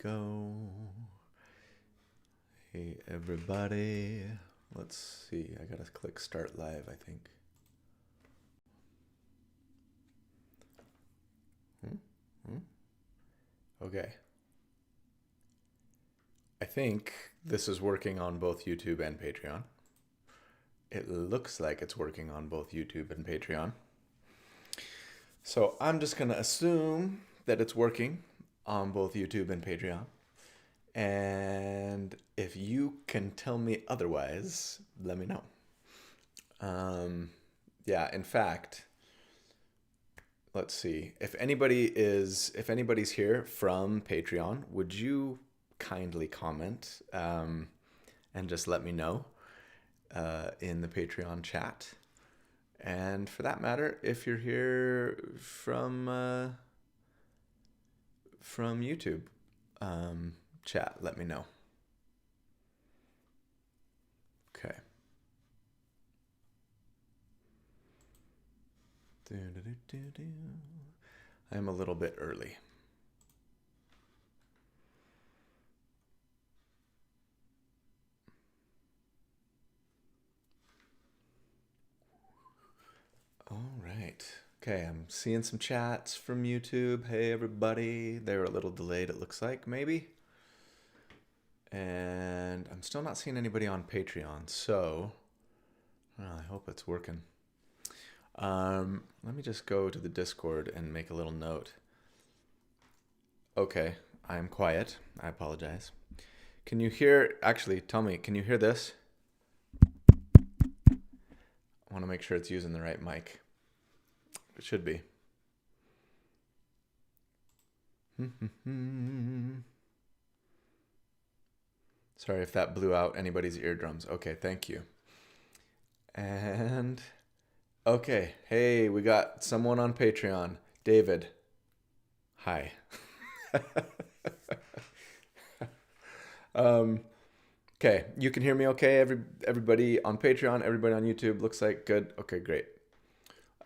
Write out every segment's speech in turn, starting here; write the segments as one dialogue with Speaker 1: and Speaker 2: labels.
Speaker 1: go. Hey, everybody. Let's see. I gotta click start live, I think. Okay. I think this is working on both YouTube and Patreon. It looks like it's working on both YouTube and Patreon. So I'm just gonna assume that it's working on both YouTube and Patreon. And if you can tell me otherwise, let me know. Yeah, in fact, let's see. If anybody's here from Patreon, would you kindly comment and just let me know in the Patreon chat? And for that matter, if you're here from YouTube chat, let me know. Okay. I am a little bit early. All right. Okay, I'm seeing some chats from YouTube. Hey, everybody. They were a little delayed, it looks like, maybe. And I'm still not seeing anybody on Patreon, so well, I hope it's working. Let me just go to the Discord and make a little note. Okay, I am quiet. I apologize. Can you hear, actually, tell me, can you hear this? I want to make sure it's using the right mic. It should be. Sorry if that blew out anybody's eardrums. Okay, thank you. And okay, hey, we got someone on Patreon. David. Hi. Okay, you can hear me okay? Everybody on Patreon, everybody on YouTube, looks like good. Okay, great.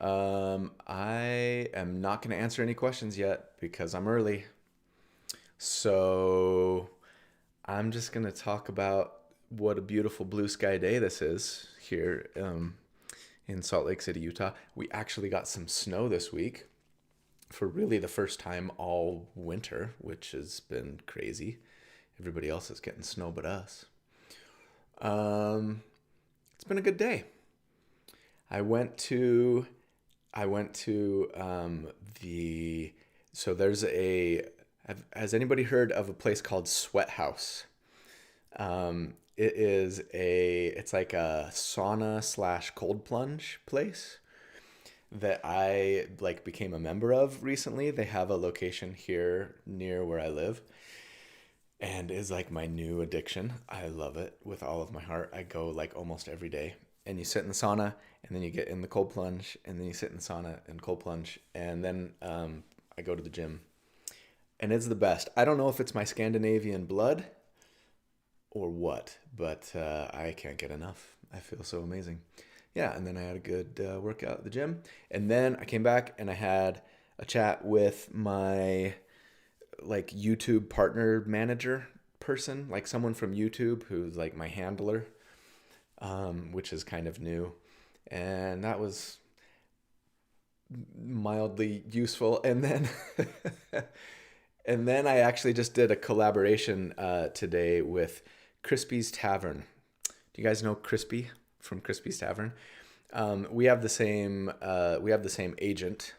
Speaker 1: I am not going to answer any questions yet because I'm early. So I'm just going to talk about what a beautiful blue sky day this is here in Salt Lake City, Utah. We actually got some snow this week for really the first time all winter, which has been crazy. Everybody else is getting snow but us. It's been a good day. I went to so there's has anybody heard of a place called Sweat House? It's like a sauna / cold plunge place that I became a member of recently. They have a location here near where I live and is like my new addiction. I love it with all of my heart. I go like almost every day. And you sit in the sauna and then you get in the cold plunge and then you sit in the sauna and cold plunge and then I go to the gym. And it's the best. I don't know if it's my Scandinavian blood or what, but I can't get enough. I feel so amazing. Yeah, and then I had a good workout at the gym. And then I came back and I had a chat with my YouTube partner manager person, like someone from YouTube who's like my handler, which is kind of new. And that was mildly useful. And then and then I actually just did a collaboration today with Crispy's Tavern. Do you guys know Crispy from Crispy's Tavern? We have the same agent,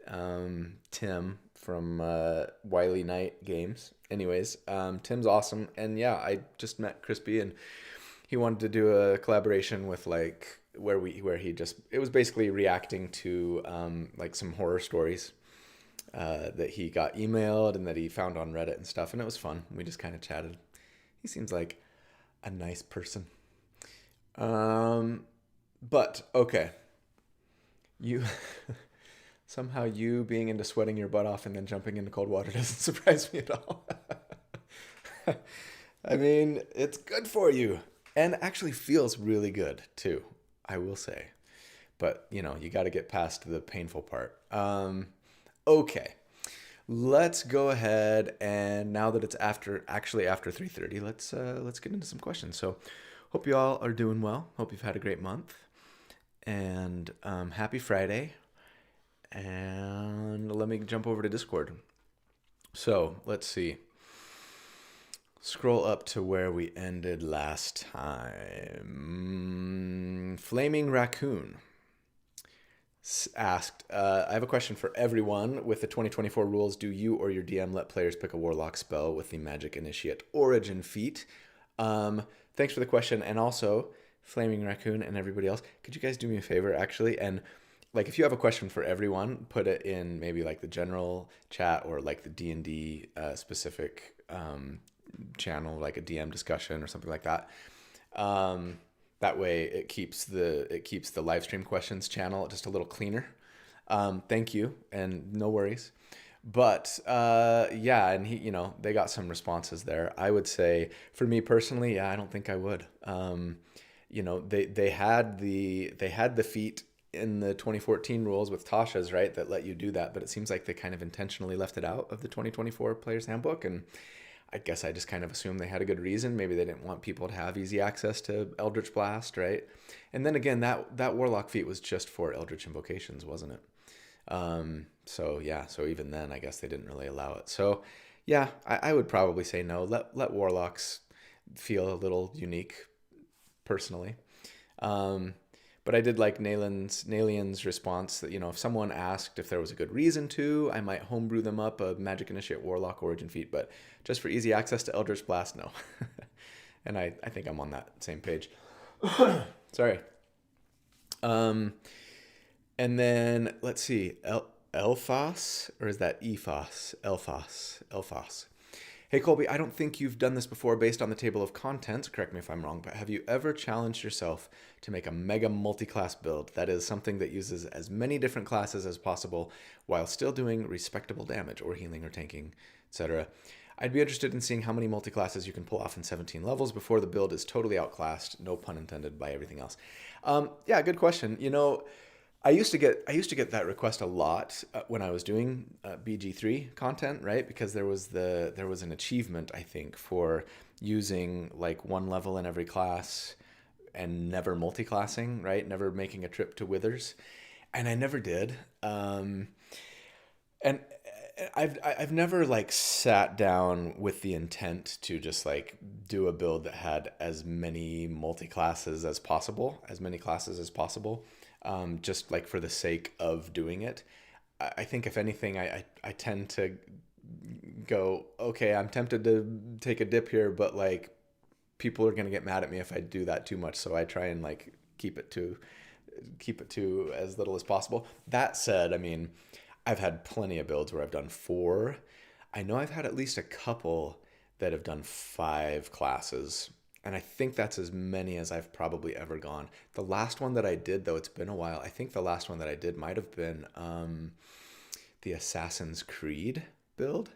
Speaker 1: Tim from Wily Knight Games. Anyways, Tim's awesome, and yeah, I just met Crispy, and he wanted to do a collaboration with where he just, it was basically reacting to some horror stories that he got emailed and that he found on Reddit and stuff, and it was fun. We just kind of chatted. He seems like a nice person. But okay, you somehow you being into sweating your butt off and then jumping into cold water doesn't surprise me at all. I mean, it's good for you and actually feels really good too, I will say. But you got to get past the painful part. Okay, let's go ahead and now that it's after 3:30, let's get into some questions. So, hope you all are doing well. Hope you've had a great month, and happy Friday. And let me jump over to Discord. So let's see. Scroll up to where we ended last time. Flaming Raccoon asked, I have a question for everyone. With the 2024 rules, do you or your DM let players pick a warlock spell with the Magic Initiate Origin feat? Thanks for the question. And also, Flaming Raccoon and everybody else, could you guys do me a favor, actually? And like, if you have a question for everyone, put it in maybe like the general chat or like the D&D specific channel, like a DM discussion or something like that. That way it keeps the live stream questions channel just a little cleaner. Thank you, and no worries. But yeah, and they got some responses there. I would say for me personally, yeah, I don't think I would. They had the feat in the 2014 rules with Tasha's, right, that let you do that, but it seems like they kind of intentionally left it out of the 2024 Player's Handbook, and I guess I just kind of assumed they had a good reason. Maybe they didn't want people to have easy access to Eldritch Blast, right? And then again, that Warlock feat was just for Eldritch Invocations, wasn't it? So yeah, so even then, I guess they didn't really allow it. So yeah, I would probably say no. Let Warlocks feel a little unique, personally. But I did like Nalian's response that, if someone asked if there was a good reason to, I might homebrew them up a Magic Initiate Warlock Origin feat, but just for easy access to Eldritch Blast, no. And I think I'm on that same page. Sorry. And then, let's see, Elphas, or is that Ephos? Elphas. Hey, Colby, I don't think you've done this before based on the table of contents, correct me if I'm wrong, but have you ever challenged yourself to make a mega multi-class build? That is something that uses as many different classes as possible while still doing respectable damage or healing or tanking, etc. I'd be interested in seeing how many multi-classes you can pull off in 17 levels before the build is totally outclassed, no pun intended, by everything else. Yeah, good question. I used to get that request a lot when I was doing BG3 content, right? Because there was an achievement, I think, for using like one level in every class and never multi-classing, right? Never making a trip to Withers, and I never did. And I've never like sat down with the intent to just like do a build that had as many multi-classes as possible, as many classes as possible. Just like for the sake of doing it. I think if anything, I tend to go, okay, I'm tempted to take a dip here, but like people are going to get mad at me if I do that too much. So I try and like keep it to as little as possible. That said, I mean, I've had plenty of builds where I've done 4. I know I've had at least a couple that have done 5 classes. And I think that's as many as I've probably ever gone. The last one that I did, though, it's been a while. I think the last one that I did might have been the Assassin's Creed build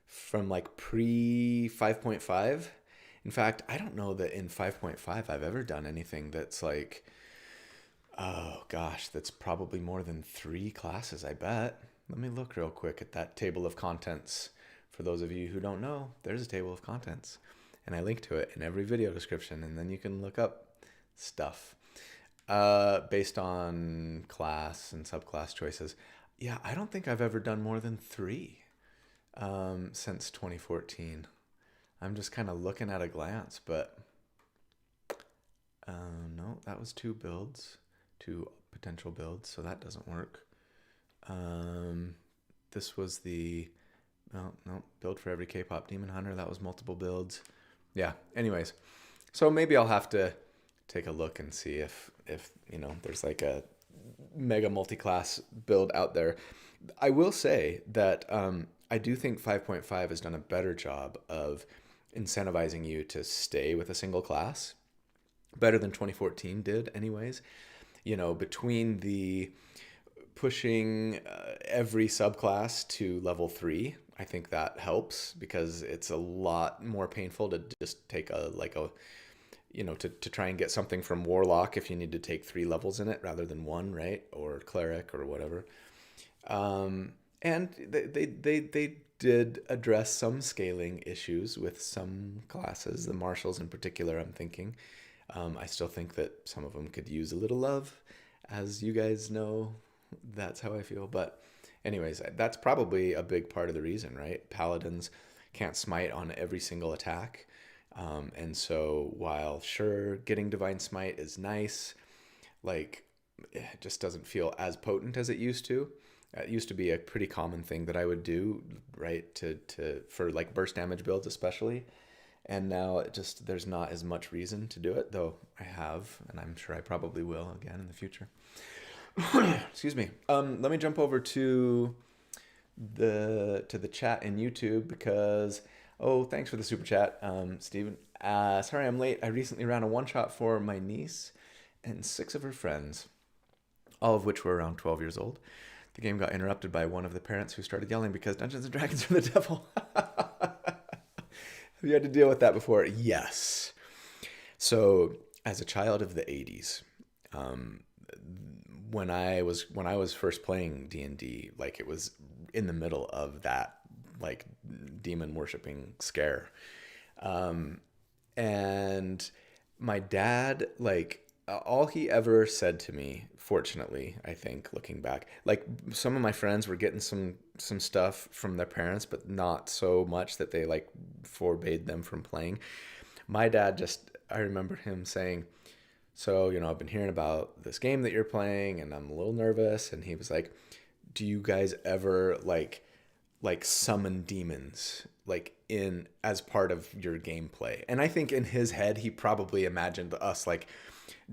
Speaker 1: from like pre 5.5. In fact, I don't know that in 5.5 I've ever done anything that's like, oh gosh, that's probably more than 3 classes, I bet. Let me look real quick at that table of contents. For those of you who don't know, there's a table of contents. And I link to it in every video description, and then you can look up stuff based on class and subclass choices. Yeah, I don't think I've ever done more than 3 since 2014. I'm just kind of looking at a glance, but no, that was 2 builds, 2 potential builds, so that doesn't work. This was the build for every K-pop demon hunter. That was multiple builds. Yeah, anyways, so maybe I'll have to take a look and see if there's like a mega multi-class build out there. I will say that I do think 5.5 has done a better job of incentivizing you to stay with a single class, better than 2014 did anyways. Between the pushing every subclass to level 3, I think that helps because it's a lot more painful to just take to try and get something from Warlock if you need to take 3 levels in it rather than 1, right? Or Cleric or whatever. And they did address some scaling issues with some classes, the marshals in particular, I'm thinking. I still think that some of them could use a little love. As you guys know, that's how I feel. But, anyways, that's probably a big part of the reason, right? Paladins can't smite on every single attack. And so, while sure, getting Divine Smite is nice, like, it just doesn't feel as potent as it used to. It used to be a pretty common thing that I would do, right, for like burst damage builds especially. And now it just there's not as much reason to do it, though I have, and I'm sure I probably will again in the future. Excuse me. Let me jump over to the chat in YouTube because thanks for the super chat, Steven. Sorry I'm late. I recently ran a one shot for my niece and 6 of her friends, all of which were around 12 years old. The game got interrupted by one of the parents who started yelling because Dungeons and Dragons are the devil. Have you had to deal with that before? Yes. So, as a child of the 80s, when I was first playing D&D, like it was in the middle of that like demon worshiping scare. And my dad, like, all he ever said to me, fortunately, I think, looking back, like some of my friends were getting some stuff from their parents, but not so much that they like forbade them from playing. My dad just, I remember him saying, so, I've been hearing about this game that you're playing and I'm a little nervous. And he was like, do you guys ever like summon demons like in as part of your gameplay? And I think in his head he probably imagined us like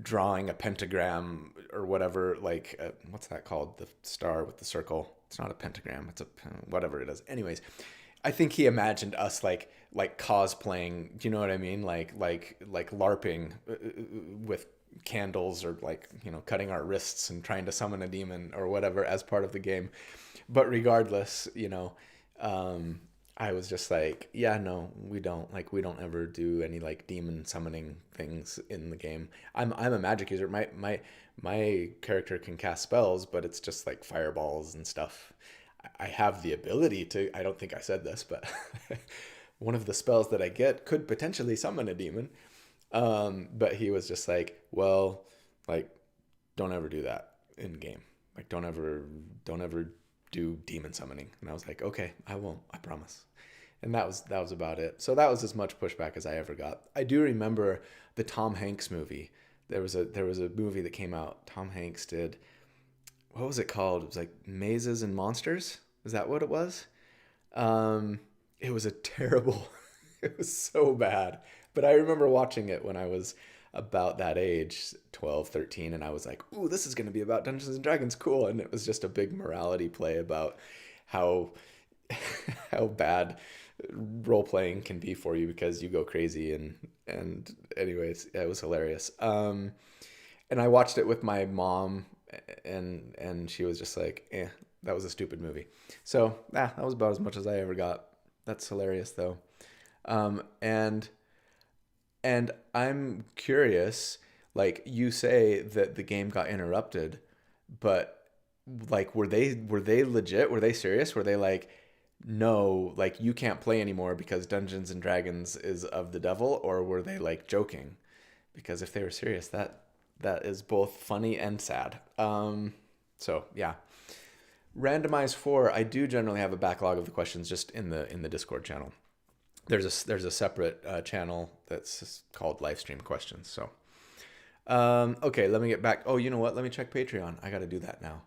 Speaker 1: drawing a pentagram or whatever, like what's that called, the star with the circle. It's not a pentagram, it's a whatever it is. Anyways, I think he imagined us like cosplaying, do you know what I mean, like larping with candles, or like cutting our wrists and trying to summon a demon or whatever as part of the game. But regardless, I was just like, yeah, no, we don't ever do any like demon summoning things in the game. I'm a magic user. My character can cast spells, but it's just like fireballs and stuff. I have the ability to, I don't think I said this, but one of the spells that I get could potentially summon a demon. But he was just like, well, like, don't ever do that in game. Like, don't ever do demon summoning. And I was like, okay, I won't, I promise. And that was about it. So that was as much pushback as I ever got. I do remember the Tom Hanks movie. There was a movie that came out. Tom Hanks did, what was it called? It was like Mazes and Monsters. Is that what it was? It was a terrible, it was so bad. But I remember watching it when I was about that age, 12, 13, and I was like, ooh, this is going to be about Dungeons and Dragons, cool. And it was just a big morality play about how how bad role playing can be for you because you go crazy, and anyways, it was hilarious. And I watched it with my mom, and she was just like, that was a stupid movie. So that was about as much as I ever got. That's hilarious though. And I'm curious, like you say that the game got interrupted, but like were they legit? Were they serious? Were they like, no, like you can't play anymore because Dungeons and Dragons is of the devil? Or were they like joking? Because if they were serious, that is both funny and sad. So yeah. Randomize 4, I do generally have a backlog of the questions just in the Discord channel. There's a separate channel that's called Livestream Questions. So, okay, let me get back. Oh, you know what? Let me check Patreon. I got to do that now.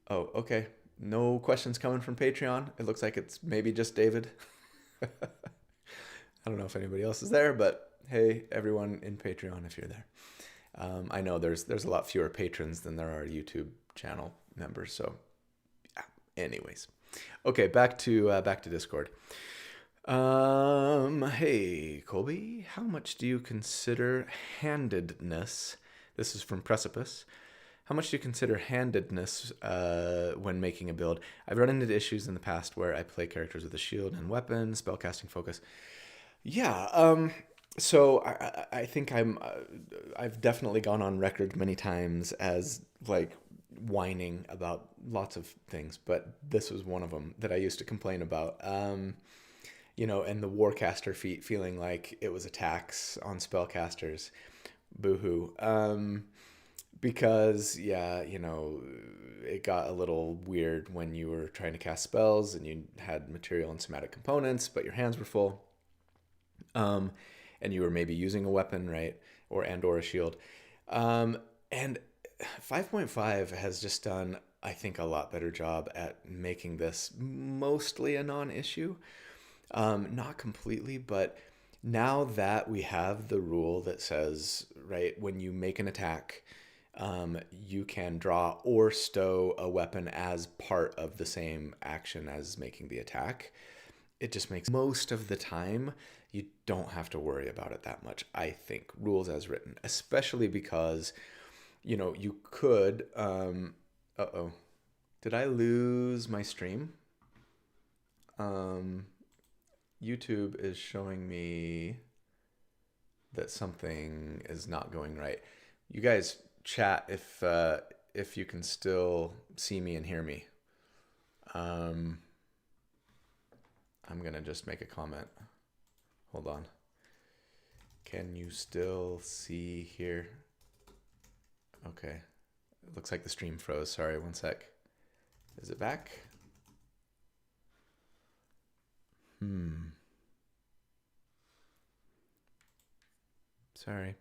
Speaker 1: Oh, okay. No questions coming from Patreon. It looks like it's maybe just David. I don't know if anybody else is there, but hey, everyone in Patreon, if you're there. I know there's a lot fewer patrons than there are YouTube channel members. So, yeah. Anyways, okay, back to Discord. Hey, Colby, how much do you consider handedness? This is from Precipice. How much do you consider handedness when making a build? I've run into issues in the past where I play characters with a shield and weapon, spellcasting focus. Yeah, so I think I've definitely gone on record many times as like whining about lots of things, but this was one of them that I used to complain about. And the Warcaster feat feeling like it was a tax on spellcasters. Boohoo. Because, yeah, it got a little weird when you were trying to cast spells and you had material and somatic components, but your hands were full. Um, and you were maybe using a weapon, right? Or a shield. And 5.5 has just done, I think, a lot better job at making this mostly a non-issue. Not completely, but now that we have the rule that says, right, when you make an attack, you can draw or stow a weapon as part of the same action as making the attack. It just makes most of the time you don't have to worry about it that much, I think, rules as written, especially because, you could, uh-oh, did I lose my stream? YouTube is showing me that something is not going right. You guys chat if you can still see me and hear me. I'm gonna just make a comment. Hold on. Can you still see here? Okay. It looks like the stream froze. Sorry, one sec. Is it back? Sorry.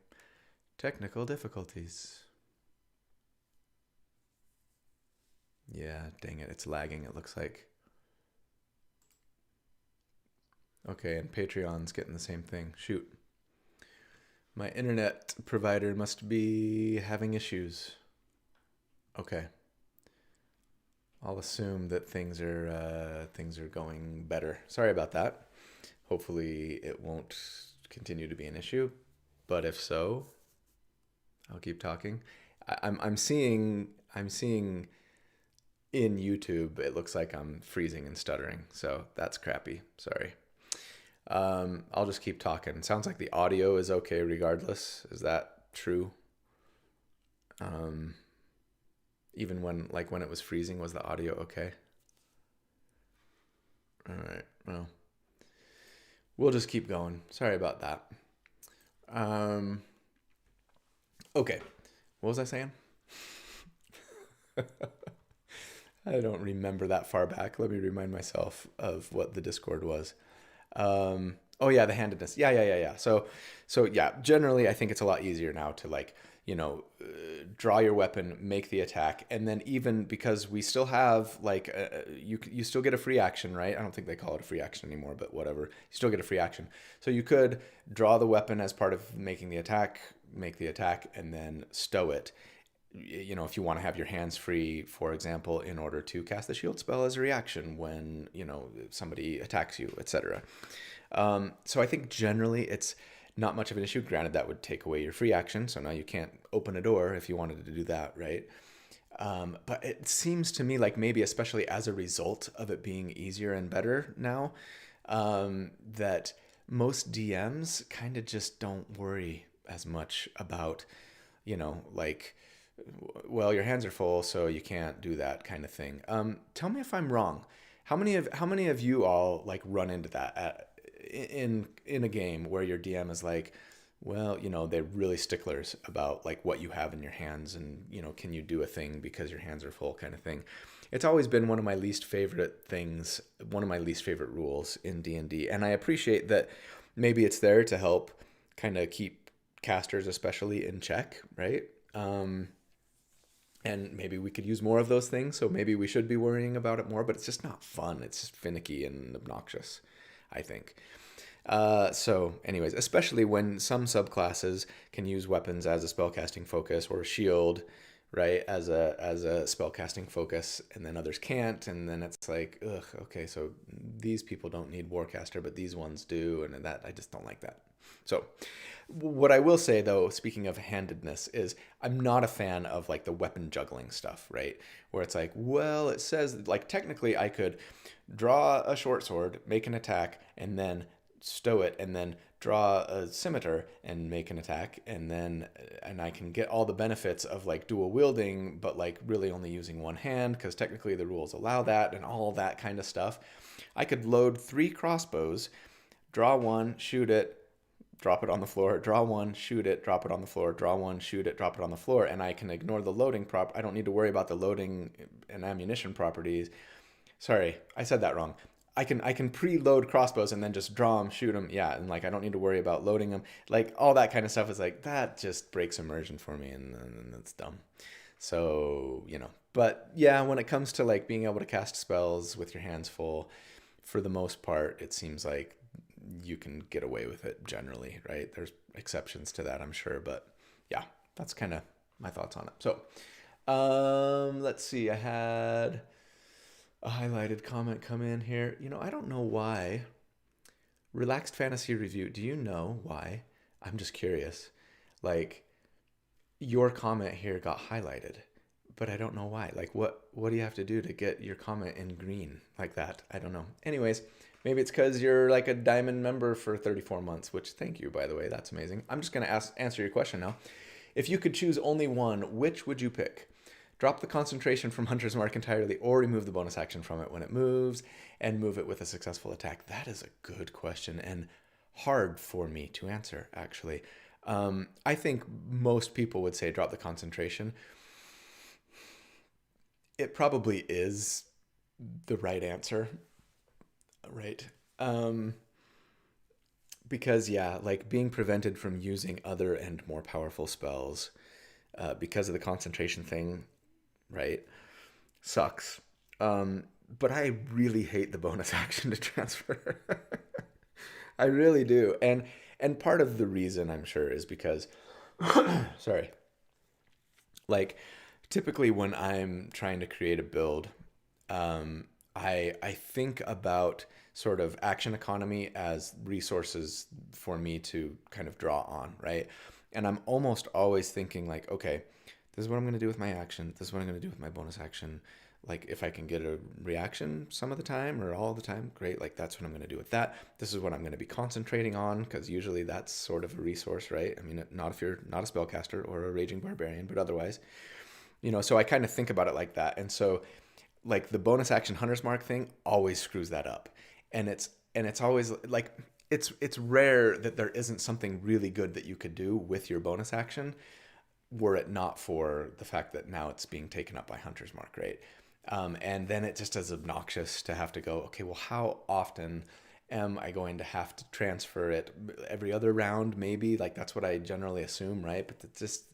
Speaker 1: Technical difficulties. Yeah, dang it. It's lagging, it looks like. Okay, and Patreon's getting the same thing. Shoot. My internet provider must be having issues. Okay. I'll assume that things are going better. Sorry about that. Hopefully it won't continue to be an issue, but if so, I'll keep talking. I'm seeing in YouTube it looks like I'm freezing and stuttering, so that's crappy. Sorry. I'll just keep talking. Sounds like the audio is okay regardless. Is that true? Even when it was freezing, was the audio okay? All right. Well, we'll just keep going. Sorry about that. Okay. What was I saying? I don't remember that far back. Let me remind myself of what the Discord was. Oh yeah, the handedness. Yeah. So yeah, generally I think it's a lot easier now to draw your weapon, make the attack, and then even because we still have you still get a free action, right? I don't think they call it a free action anymore, but whatever. You still get a free action. So you could draw the weapon as part of making the attack, make the attack, and then stow it. If you want to have your hands free, for example, in order to cast the shield spell as a reaction when, somebody attacks you, etc. So I think generally it's not much of an issue. Granted, that would take away your free action, so now you can't open a door if you wanted to do that, right? But it seems to me like maybe especially as a result of it being easier and better now, that most DMs kind of just don't worry as much about, well, your hands are full, so you can't do that kind of thing. Tell me if I'm wrong. How many of you all run into that in a game where your DM is like, well, they're really sticklers about what you have in your hands and, can you do a thing because your hands are full kind of thing. It's always been one of my least favorite things, one of my least favorite rules in D&D. And I appreciate that maybe it's there to help kind of keep casters especially in check, right? And maybe we could use more of those things, so maybe we should be worrying about it more, but it's just not fun. It's just finicky and obnoxious, I think. So anyways, especially when some subclasses can use weapons as a spellcasting focus or a shield, right, as a spellcasting focus, and then others can't, and then it's like, ugh, okay, so these people don't need Warcaster, but these ones do, and that I just don't like that. So what I will say, though, speaking of handedness, is I'm not a fan of the weapon juggling stuff, right? Where it's like, well, it says technically I could draw a short sword, make an attack, and then stow it, and then draw a scimitar and make an attack, and I can get all the benefits of like dual wielding, but like really only using one hand because technically the rules allow that and all that kind of stuff. I could load 3 crossbows, draw one, shoot it, drop it on the floor, draw one, shoot it, drop it on the floor, draw one, shoot it, drop it on the floor, and I can ignore the loading prop. I don't need to worry about the loading and ammunition properties. Sorry, I said that wrong. I can preload crossbows and then just draw them, shoot them, yeah, and like I don't need to worry about loading them. Like all that kind of stuff is like that just breaks immersion for me, and it's dumb. So but yeah, when it comes to like being able to cast spells with your hands full, for the most part, it seems like you can get away with it generally, right? There's exceptions to that, I'm sure, but yeah, that's kind of my thoughts on it. So, let's see. I had a highlighted comment come in here. I don't know why. Relaxed Fantasy Review. Do you know why? I'm just curious. Like, your comment here got highlighted, but I don't know why. Like, what do you have to do to get your comment in green like that? I don't know. Anyways, maybe it's because you're like a diamond member for 34 months, which thank you, by the way. That's amazing. I'm just going to answer your question now. If you could choose only one, which would you pick? Drop the concentration from Hunter's Mark entirely or remove the bonus action from it when it moves and move it with a successful attack. That is a good question and hard for me to answer, actually. I think most people would say drop the concentration. It probably is the right answer, right? Because yeah, like being prevented from using other and more powerful spells because of the concentration thing, right? Sucks. But I really hate the bonus action to transfer. I really do. And part of the reason I'm sure is because sorry. Like typically when I'm trying to create a build, I think about sort of action economy as resources for me to kind of draw on, right? And I'm almost always thinking like, okay, this is what I'm going to do with my action. This is what I'm going to do with my bonus action. Like if I can get a reaction some of the time or all the time, great. Like that's what I'm going to do with that. This is what I'm going to be concentrating on because usually that's sort of a resource, right? I mean, not if you're not a spellcaster or a raging barbarian, but otherwise, so I kind of think about it like that. And so like the bonus action Hunter's Mark thing always screws that up. And it's always like it's rare that there isn't something really good that you could do with your bonus action were it not for the fact that now it's being taken up by Hunter's Mark, right? And then it just is obnoxious to have to go, okay, well, how often am I going to have to transfer it? Every other round, maybe? Like that's what I generally assume, right? But it's just,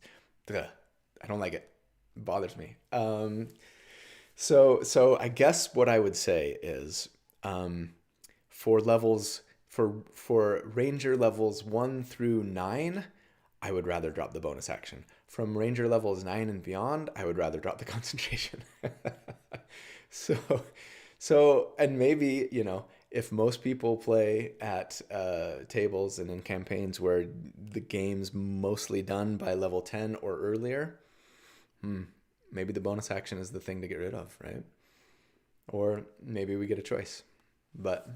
Speaker 1: ugh, I don't like it. It bothers me. So I guess what I would say is for levels for ranger levels 1 through 9, I would rather drop the bonus action. From ranger levels 9 and beyond, I would rather drop the concentration. So and maybe, if most people play at tables and in campaigns where the game's mostly done by level 10 or earlier, maybe the bonus action is the thing to get rid of, right? Or maybe we get a choice. But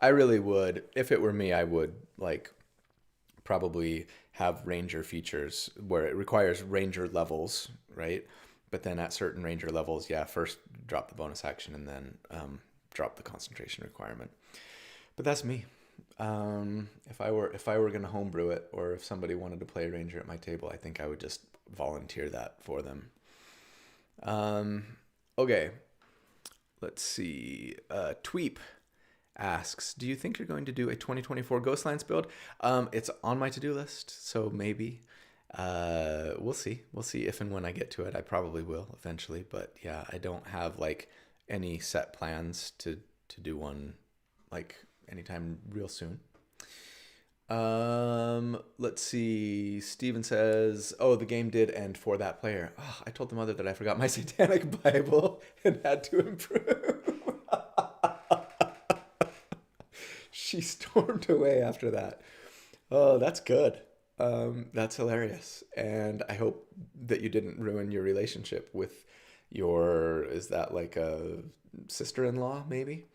Speaker 1: I really would, if it were me, I would like probably have ranger features where it requires ranger levels, right? But then at certain ranger levels, yeah, first drop the bonus action and then drop the concentration requirement. But that's me. If I were gonna homebrew it, or if somebody wanted to play ranger at my table, I think I would just volunteer that for them. Okay, let's see. Tweep asks, do you think you're going to do a 2024 Ghostlands build? It's on my to-do list, so maybe. We'll see. We'll see if and when I get to it. I probably will eventually, but yeah, I don't have like any set plans to do one like anytime real soon. Let's see. Steven says, oh, the game did end for that player. Oh, I told the mother that I forgot my satanic Bible and had to improve. She stormed away after that. Oh, that's good. That's hilarious. And I hope that you didn't ruin your relationship with is that like a sister-in-law, maybe?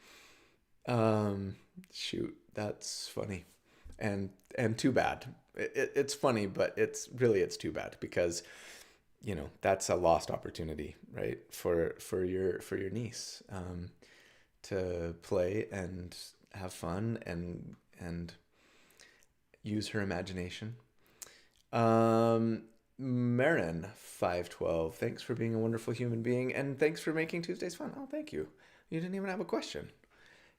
Speaker 1: Shoot, that's funny. and too bad. It's funny, but it's too bad because that's a lost opportunity, right? For your niece, to play and have fun and use her imagination. Um, Marin 512, thanks for being a wonderful human being and thanks for making Tuesdays fun. Oh, thank you. You didn't even have a question.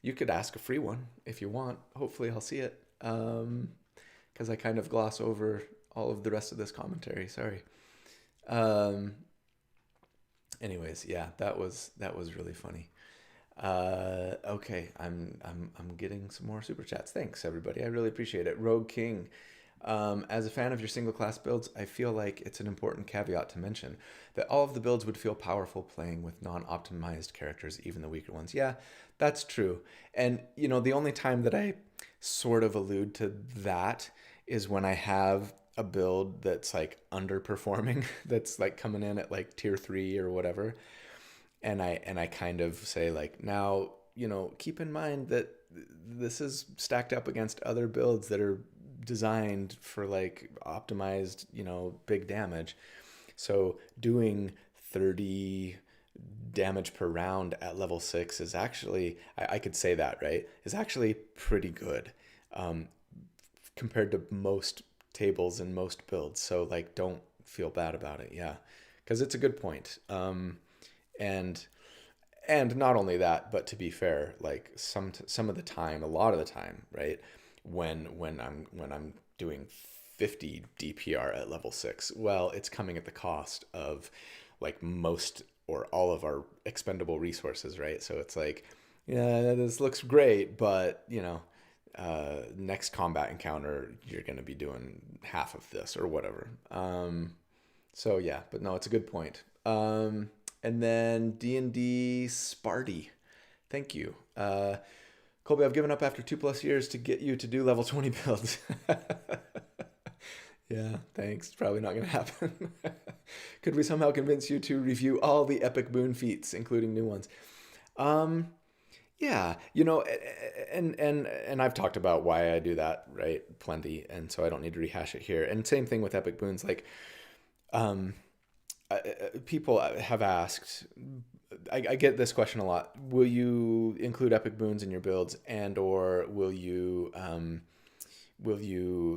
Speaker 1: You could ask a free one if you want. Hopefully, I'll see it. Because I kind of gloss over all of the rest of this commentary. Sorry. Um, anyways, yeah, that was really funny. Okay, I'm getting some more super chats. Thanks, everybody. I really appreciate it. Rogue King, as a fan of your single class builds, I feel like it's an important caveat to mention that all of the builds would feel powerful playing with non-optimized characters, even the weaker ones. Yeah, that's true. And the only time that I sort of allude to that is when I have a build that's like underperforming, that's like coming in at like tier 3 or whatever, and I kind of say like, now keep in mind that this is stacked up against other builds that are designed for like optimized big damage. So doing 30 damage per round at level 6 is actually, I could say that, right, is actually pretty good, um, compared to most tables and most builds. So like, don't feel bad about it. Yeah, because it's a good point. And not only that, but to be fair, like some of the time, a lot of the time, right, when I'm doing 50 DPR at level 6, well, it's coming at the cost of like most or all of our expendable resources, right? So it's like, yeah, this looks great, but next combat encounter, you're going to be doing half of this or whatever. So yeah, but no, it's a good point. And then D&D Sparty, thank you. Colby, I've given up after 2+ years to get you to do level 20 builds. Yeah, thanks. Probably not going to happen. Could we somehow convince you to review all the epic boon feats, including new ones? Um, yeah, and I've talked about why I do that, right? Plenty, and so I don't need to rehash it here. And same thing with epic boons. Like, um, people have asked. I get this question a lot. Will you include epic boons in your builds, and or will you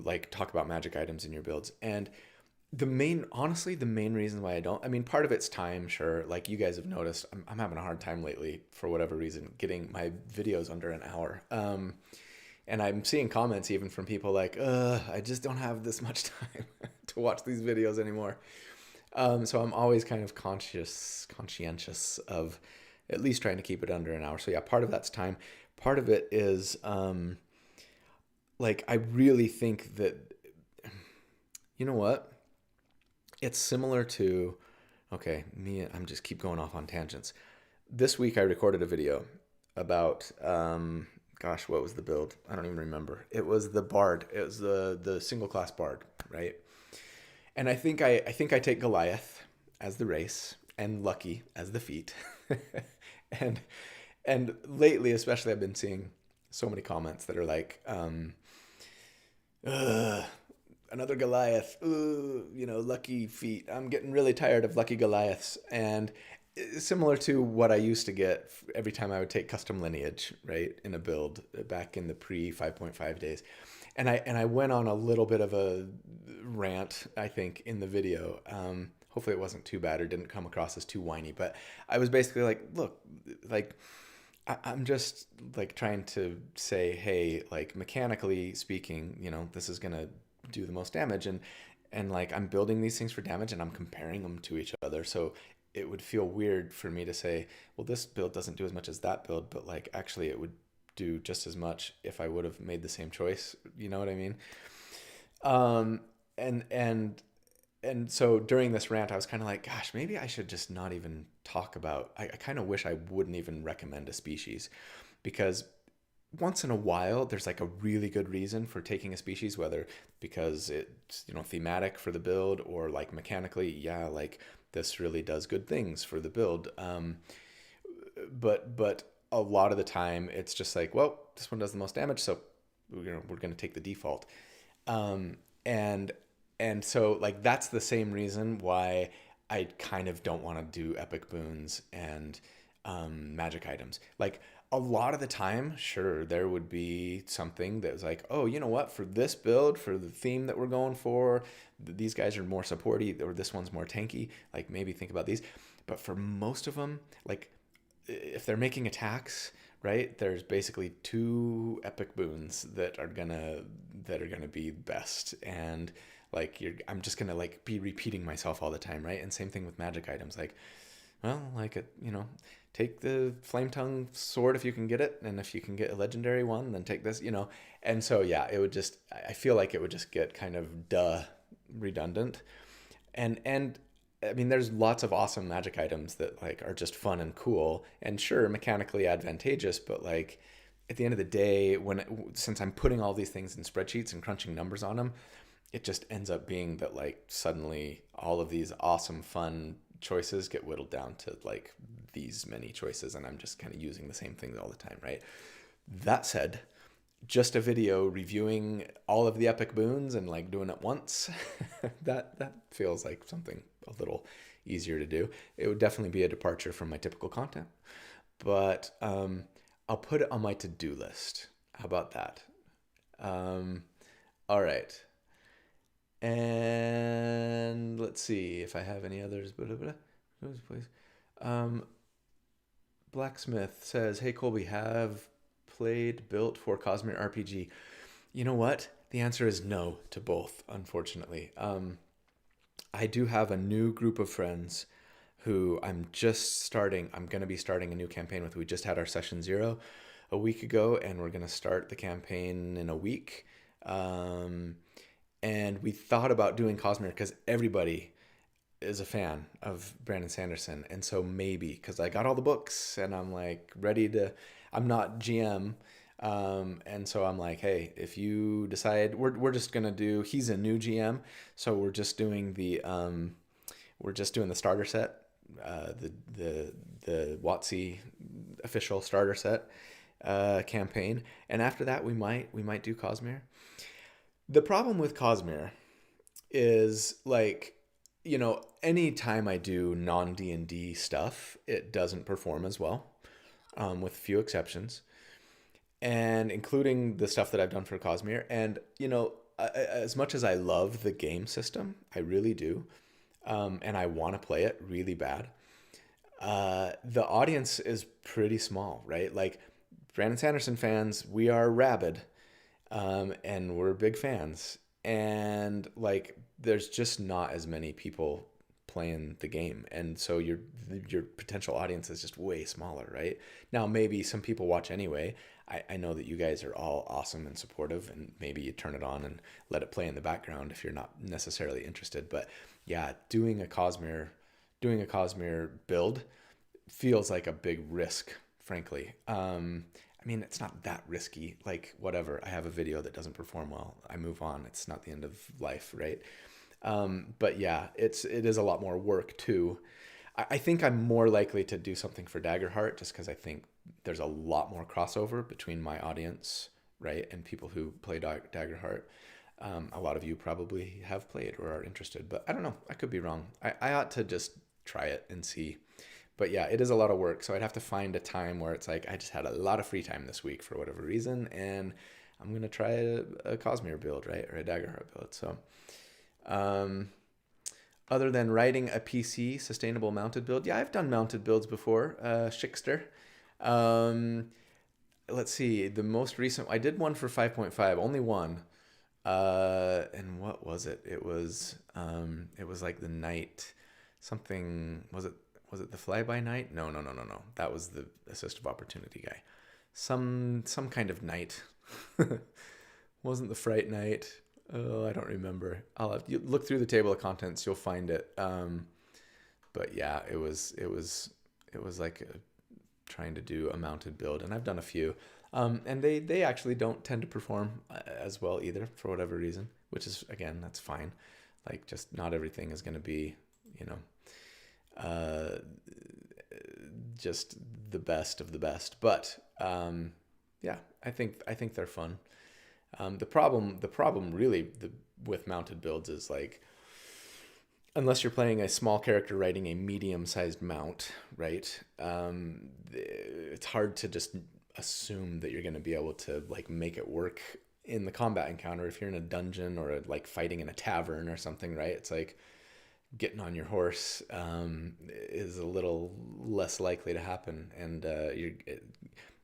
Speaker 1: like talk about magic items in your builds? And honestly, the main reason why I don't, I mean, part of it's time, sure. Like you guys have noticed, I'm having a hard time lately for whatever reason getting my videos under an hour. And I'm seeing comments even from people like, I just don't have this much time to watch these videos anymore. So I'm always kind of conscientious of at least trying to keep it under an hour. So yeah, part of that's time. Part of it is, like, I really think that, you know what? It's similar to, okay, I'm just keep going off on tangents. This week I recorded a video about, gosh, what was the build? I don't even remember. It was the Bard. It was the single class Bard, right? And I think I take Goliath as the race and Lucky as the feat. and and lately, especially, I've been seeing so many comments that are like, Ugh, another Goliath. Ooh, Lucky feat. I'm getting really tired of Lucky Goliaths. And similar to what I used to get every time I would take custom lineage, right, in a build back in the pre 5.5 days. And I went on a little bit of a rant, I think, in the video. Hopefully it wasn't too bad or didn't come across as too whiny, but I was basically like, look, like, I'm just like trying to say, hey, like mechanically speaking, this is gonna do the most damage, and like I'm building these things for damage, and I'm comparing them to each other. So it would feel weird for me to say, well, this build doesn't do as much as that build, but like actually it would do just as much if I would have made the same choice. You know what I mean? Um, and and and so during this rant, I was kind of like, gosh, maybe I should just not even talk about. I kind of wish I wouldn't even recommend a species, because once in a while there's like a really good reason for taking a species, whether because it's thematic for the build or like mechanically, yeah, like this really does good things for the build. But a lot of the time it's just like, well, this one does the most damage, so we're gonna take the default. Um, and and so like that's the same reason why I kind of don't want to do epic boons and magic items. Like a lot of the time, sure, there would be something that was like, oh, you know what, for this build, for the theme that we're going for, these guys are more supporty, or this one's more tanky. Like maybe think about these. But for most of them, like if they're making attacks, right? There's basically two epic boons that are gonna be best, and like I'm just gonna like be repeating myself all the time, right? And same thing with magic items, like, well, like take the flame tongue sword if you can get it, and if you can get a legendary one, then take this, And so yeah, it would just I feel like it would just get kind of redundant, and I mean, there's lots of awesome magic items that like are just fun and cool, and sure, mechanically advantageous. But like at the end of the day, since I'm putting all these things in spreadsheets and crunching numbers on them, it just ends up being that like suddenly all of these awesome, fun choices get whittled down to like these many choices, and I'm just kind of using the same things all the time, right? That said, just a video reviewing all of the epic boons and like doing it once, that feels like something a little easier to do. It would definitely be a departure from my typical content, but I'll put it on my to-do list. How about that? All right. And let's see if I have any others. Please. Um, Blacksmith says, "Hey Colby, have built for Cosmere RPG?" You know what? The answer is no to both, unfortunately. I do have a new group of friends who I'm going to be starting a new campaign with. We just had our session 0 a week ago, and we're going to start the campaign in a week. And we thought about doing Cosmere because everybody is a fan of Brandon Sanderson. And so maybe, because I got all the books and I'm like ready to, I'm not GM. And so I'm like, hey, if you decide, we're just going to do, he's a new GM. So we're just doing the starter set, the WotC official starter set campaign. And after that, we might do Cosmere. The problem with Cosmere is like, anytime I do non D&D stuff, it doesn't perform as well, with few exceptions, and including the stuff that I've done for Cosmere. And as much as I love the game system, I really do, and I want to play it really bad. The audience is pretty small, right? Like Brandon Sanderson fans, we are rabid, and we're big fans, and like there's just not as many people playing the game, and so your potential audience is just way smaller, right? Now maybe some people watch anyway. I know that you guys are all awesome and supportive, and maybe you turn it on and let it play in the background if you're not necessarily interested. But yeah, doing a Cosmere build feels like a big risk, frankly. I mean, it's not that risky. Like, whatever. I have a video that doesn't perform well, I move on. It's not the end of life, right? But yeah, it is a lot more work too. I think I'm more likely to do something for Daggerheart just because I think there's a lot more crossover between my audience, right, and people who play Daggerheart. A lot of you probably have played or are interested, but I don't know. I could be wrong. I ought to just try it and see. But yeah, it is a lot of work. So I'd have to find a time where it's like I just had a lot of free time this week for whatever reason, and I'm going to try a Cosmere build, right, or a Daggerheart build. So other than writing a PC sustainable mounted build, yeah, I've done mounted builds before, Shikster. Let's see, the most recent, I did one for 5.5, only one. And what was it? It was like the night, something, was it the Fly-By Night? No. That was the Assist of Opportunity guy. Some kind of night. Wasn't the Fright Night. Oh, I don't remember. You look through the table of contents, you'll find it. But yeah, it was like trying to do a mounted build, and I've done a few. And they actually don't tend to perform as well either, for whatever reason, which is, again, that's fine. Like, just not everything is going to be, just the best of the best. But yeah, I think they're fun. The problem really with mounted builds is like, unless you're playing a small character riding a medium-sized mount, right? It's hard to just assume that you're going to be able to like make it work in the combat encounter if you're in a dungeon or like fighting in a tavern or something, right? It's like getting on your horse is a little less likely to happen, and you're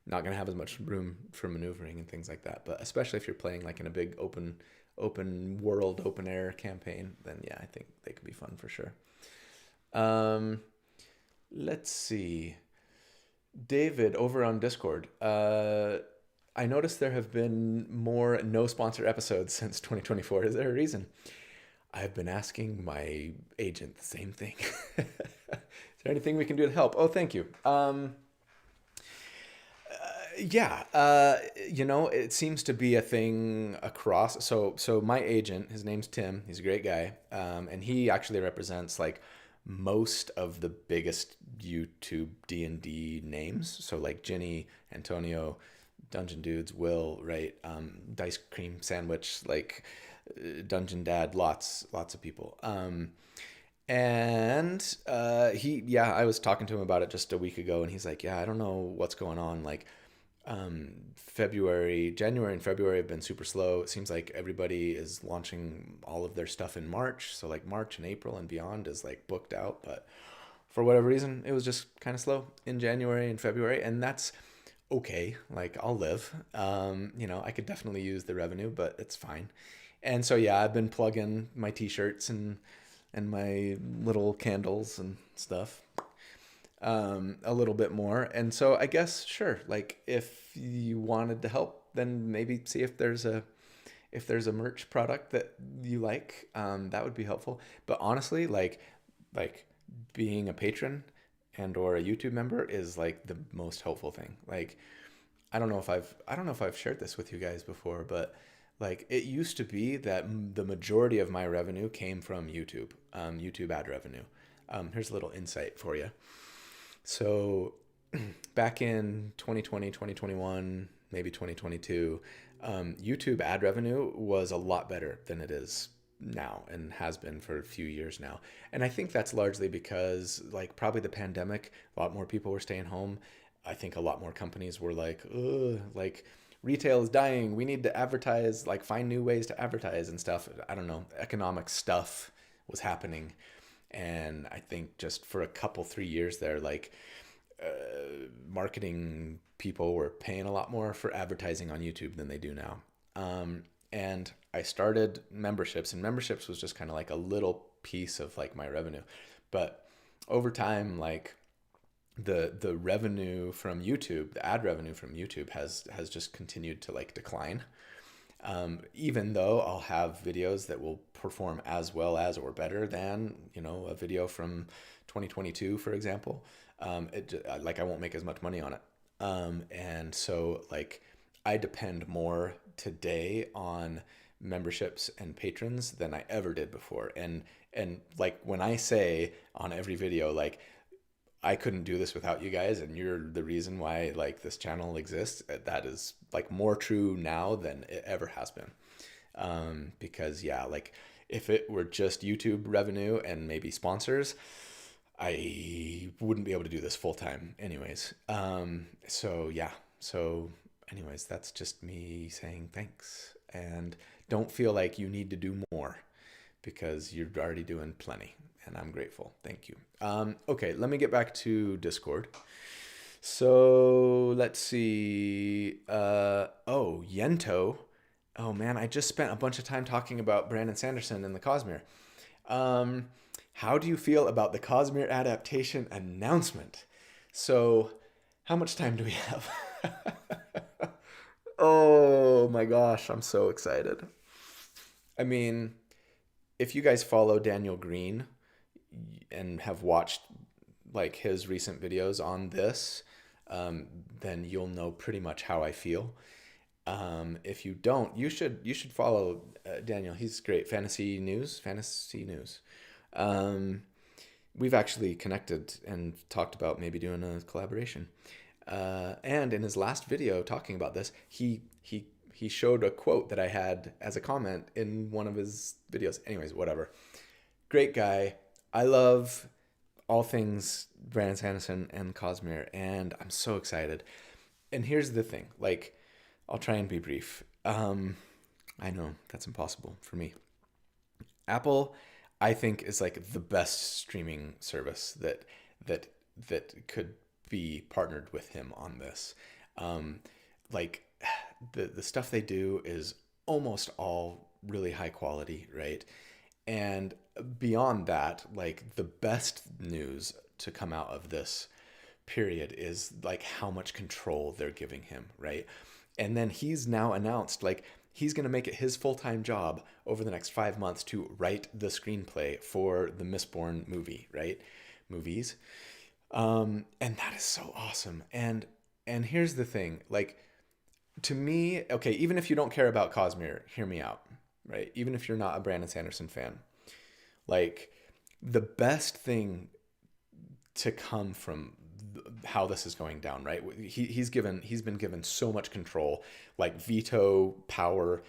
Speaker 1: not going to have as much room for maneuvering and things like that. But especially if you're playing like in a big open world, open air campaign, then yeah, I think they could be fun for sure. Um, let's see. David over on Discord. I noticed there have been more no sponsor episodes since 2024. Is there a reason? I've been asking my agent the same thing. Is there anything we can do to help? Oh, thank you. Yeah, it seems to be a thing across. So my agent, his name's Tim. He's a great guy, and he actually represents like most of the biggest YouTube D&D names. So like Ginny, Antonio, Dungeon Dudes, Will, right? Dice Cream Sandwich, like Dungeon Dad, lots of people. And yeah, I was talking to him about it just a week ago, and he's like, yeah, I don't know what's going on. Like, January and February have been super slow. It seems like everybody is launching all of their stuff in March. So like March and April and beyond is like booked out. But for whatever reason, it was just kind of slow in January and February. And that's okay. Like I'll live. I could definitely use the revenue, but it's fine. And so, yeah, I've been plugging my t-shirts and my little candles and stuff a little bit more. And so I guess, sure, like if you wanted to help, then maybe see if there's a merch product that you like, that would be helpful. But honestly, like being a patron and or a YouTube member is like the most helpful thing. Like I don't know if I've shared this with you guys before, but like it used to be that the majority of my revenue came from YouTube ad revenue. Here's a little insight for you. So back in 2020, 2021, maybe 2022, YouTube ad revenue was a lot better than it is now and has been for a few years now. And I think that's largely because like probably the pandemic, a lot more people were staying home. I think a lot more companies were like, ugh, like retail is dying. We need to advertise, like find new ways to advertise and stuff. I don't know, economic stuff was happening. And I think just for a couple, 3 years there, like marketing people were paying a lot more for advertising on YouTube than they do now. And I started memberships, and memberships was just kind of like a little piece of like my revenue. But over time, like the revenue from YouTube, the ad revenue from YouTube has just continued to like decline. Even though I'll have videos that will perform as well as or better than, a video from 2022, for example, like I won't make as much money on it. And so like I depend more today on memberships and patrons than I ever did before. And like when I say on every video, like I couldn't do this without you guys, and you're the reason why like this channel exists. That is like more true now than it ever has been. Because yeah, like if it were just YouTube revenue and maybe sponsors, I wouldn't be able to do this full time anyways. So yeah. So anyways, that's just me saying thanks, and don't feel like you need to do more because you're already doing plenty, and I'm grateful. Thank you. Okay, let me get back to Discord. So let's see. Yento. Oh man, I just spent a bunch of time talking about Brandon Sanderson and the Cosmere. How do you feel about the Cosmere adaptation announcement? So, how much time do we have? Oh my gosh, I'm so excited. I mean, if you guys follow Daniel Green and have watched like his recent videos on this, then you'll know pretty much how I feel. If you don't, you should follow Daniel. He's great. Fantasy News. We've actually connected and talked about maybe doing a collaboration. And in his last video talking about this, he he showed a quote that I had as a comment in one of his videos. Anyways, whatever. Great guy. I love all things Brandon Sanderson and Cosmere, and I'm so excited. And here's the thing, like, I'll try and be brief. I know that's impossible for me. Apple, I think, is like the best streaming service that that could be partnered with him on this. Um, like the stuff they do is almost all really high quality, right? And beyond that, like the best news to come out of this period is like how much control they're giving him, right? And then he's now announced like he's going to make it his full-time job over the next 5 months to write the screenplay for the Mistborn movie, right? Movies. And that is so awesome. And here's the thing, like to me, okay, even if you don't care about Cosmere, hear me out, right? Even if you're not a Brandon Sanderson fan, like the best thing to come from how this is going down, right? He's been given so much control, like veto power,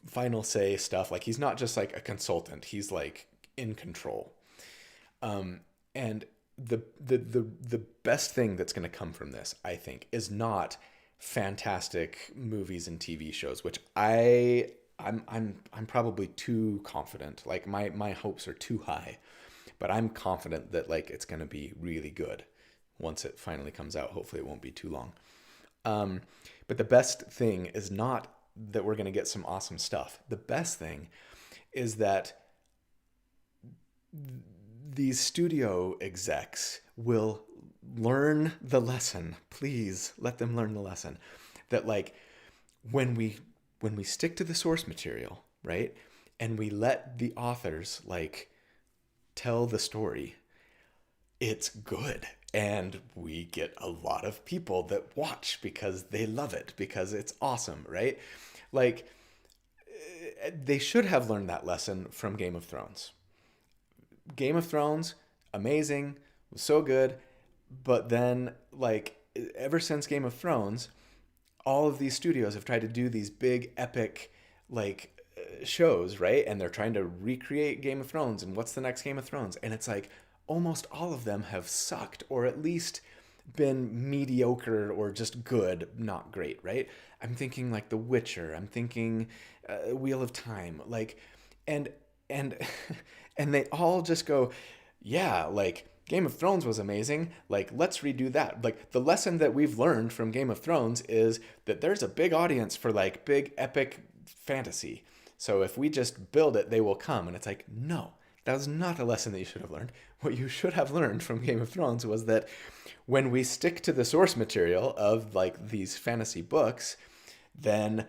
Speaker 1: final say stuff. Like he's not just like a consultant; he's like in control. And the best thing that's going to come from this, I think, is not fantastic movies and TV shows, which I'm probably too confident. Like my hopes are too high, but I'm confident that like it's going to be really good once it finally comes out. Hopefully it won't be too long. But the best thing is not that we're going to get some awesome stuff. The best thing is that these studio execs will learn the lesson. Please let them learn the lesson that like when we stick to the source material, right? And we let the authors like tell the story, it's good. And we get a lot of people that watch because they love it, because it's awesome, right? Like they should have learned that lesson from Game of Thrones. Game of Thrones, amazing, was so good, but then like ever since Game of Thrones, all of these studios have tried to do these big epic like shows, right? And they're trying to recreate Game of Thrones and what's the next Game of Thrones? And it's like almost all of them have sucked or at least been mediocre or just good, not great, right? I'm thinking like The Witcher, I'm thinking Wheel of Time, like and and they all just go, yeah, like Game of Thrones was amazing. Like, let's redo that. Like, the lesson that we've learned from Game of Thrones is that there's a big audience for like big epic fantasy. So if we just build it, they will come. And it's like, no, that was not the lesson that you should have learned. What you should have learned from Game of Thrones was that when we stick to the source material of like these fantasy books, then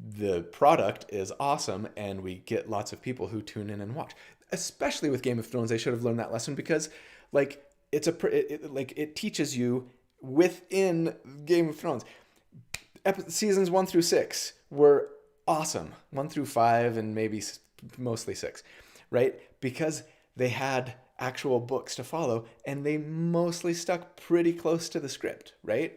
Speaker 1: the product is awesome and we get lots of people who tune in and watch. Especially with Game of Thrones, they should have learned that lesson because like it teaches you within Game of Thrones. Seasons 1 through 6 were awesome. 1 through 5 and maybe mostly 6, right? Because they had actual books to follow and they mostly stuck pretty close to the script, right?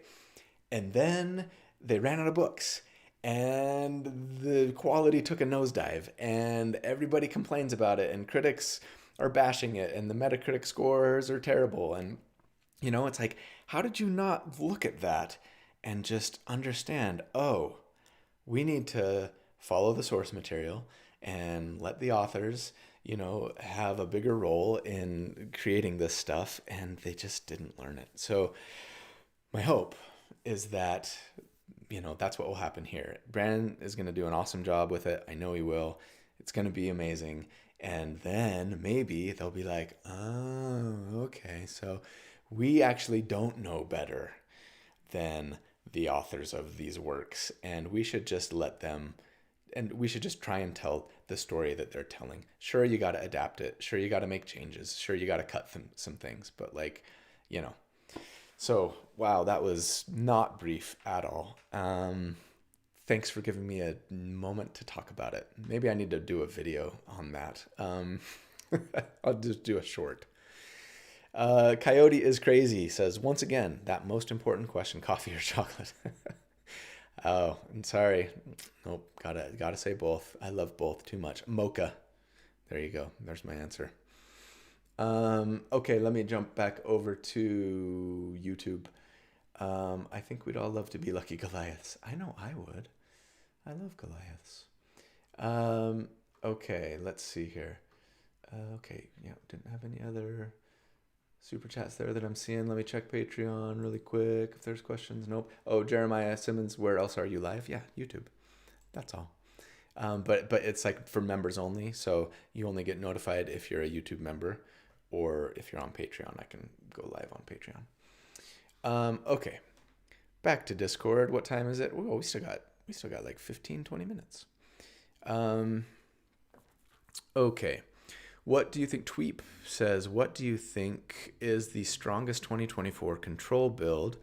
Speaker 1: And then they ran out of books and the quality took a nosedive and everybody complains about it and critics are bashing it and the Metacritic scores are terrible. And, you know, it's like, how did you not look at that and just understand, oh, we need to follow the source material and let the authors, you know, have a bigger role in creating this stuff. And they just didn't learn it. So my hope is that, you know, that's what will happen here. Brandon is going to do an awesome job with it. I know he will. It's going to be amazing. And then maybe they'll be like, oh, okay. So we actually don't know better than the authors of these works. And we should just let them, and we should just try and tell the story that they're telling. Sure, you got to adapt it. Sure, you got to make changes. Sure, you got to cut some things. But like, you know. So, wow, that was not brief at all. Thanks for giving me a moment to talk about it. Maybe I need to do a video on that. I'll just do a short. Coyote is crazy says, once again, that most important question, coffee or chocolate? Oh, I'm sorry. Nope, gotta say both. I love both too much. Mocha. There you go. There's my answer. Okay, let me jump back over to YouTube. I think we'd all love to be Lucky Goliaths. I know I would. I love Goliaths. Um, okay, let's see here. Okay, yeah, didn't have any other super chats there that I'm seeing. Let me check Patreon really quick. If there's questions, nope. Oh, Jeremiah Simmons, where else are you live? Yeah, YouTube. That's all. But it's like for members only, so you only get notified if you're a YouTube member, or if you're on Patreon. I can go live on Patreon. Okay, back to Discord. What time is it? Oh, we still got like 15, 20 minutes. Um, okay. What do you think? Tweep says, what do you think is the strongest 2024 control build?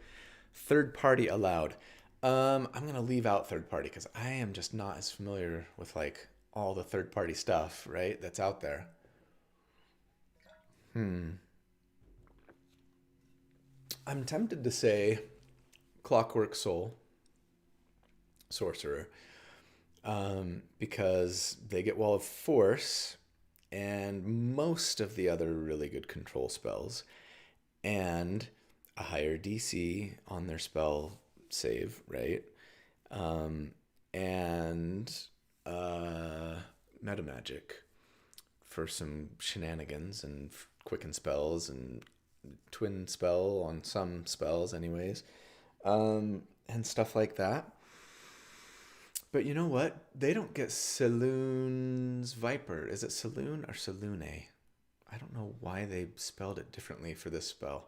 Speaker 1: Third party allowed. I'm gonna leave out third party because I am just not as familiar with like all the third party stuff, right? That's out there. Hmm. I'm tempted to say Clockwork Soul, Sorcerer, because they get Wall of Force and most of the other really good control spells, and a higher DC on their spell save, right? Um, and uh, meta magic for some shenanigans and quicken spells and twin spell on some spells, anyways, and stuff like that. But you know what? They don't get Saloon's Viper. Is it Saloon or Saloon? I don't know why they spelled it differently for this spell.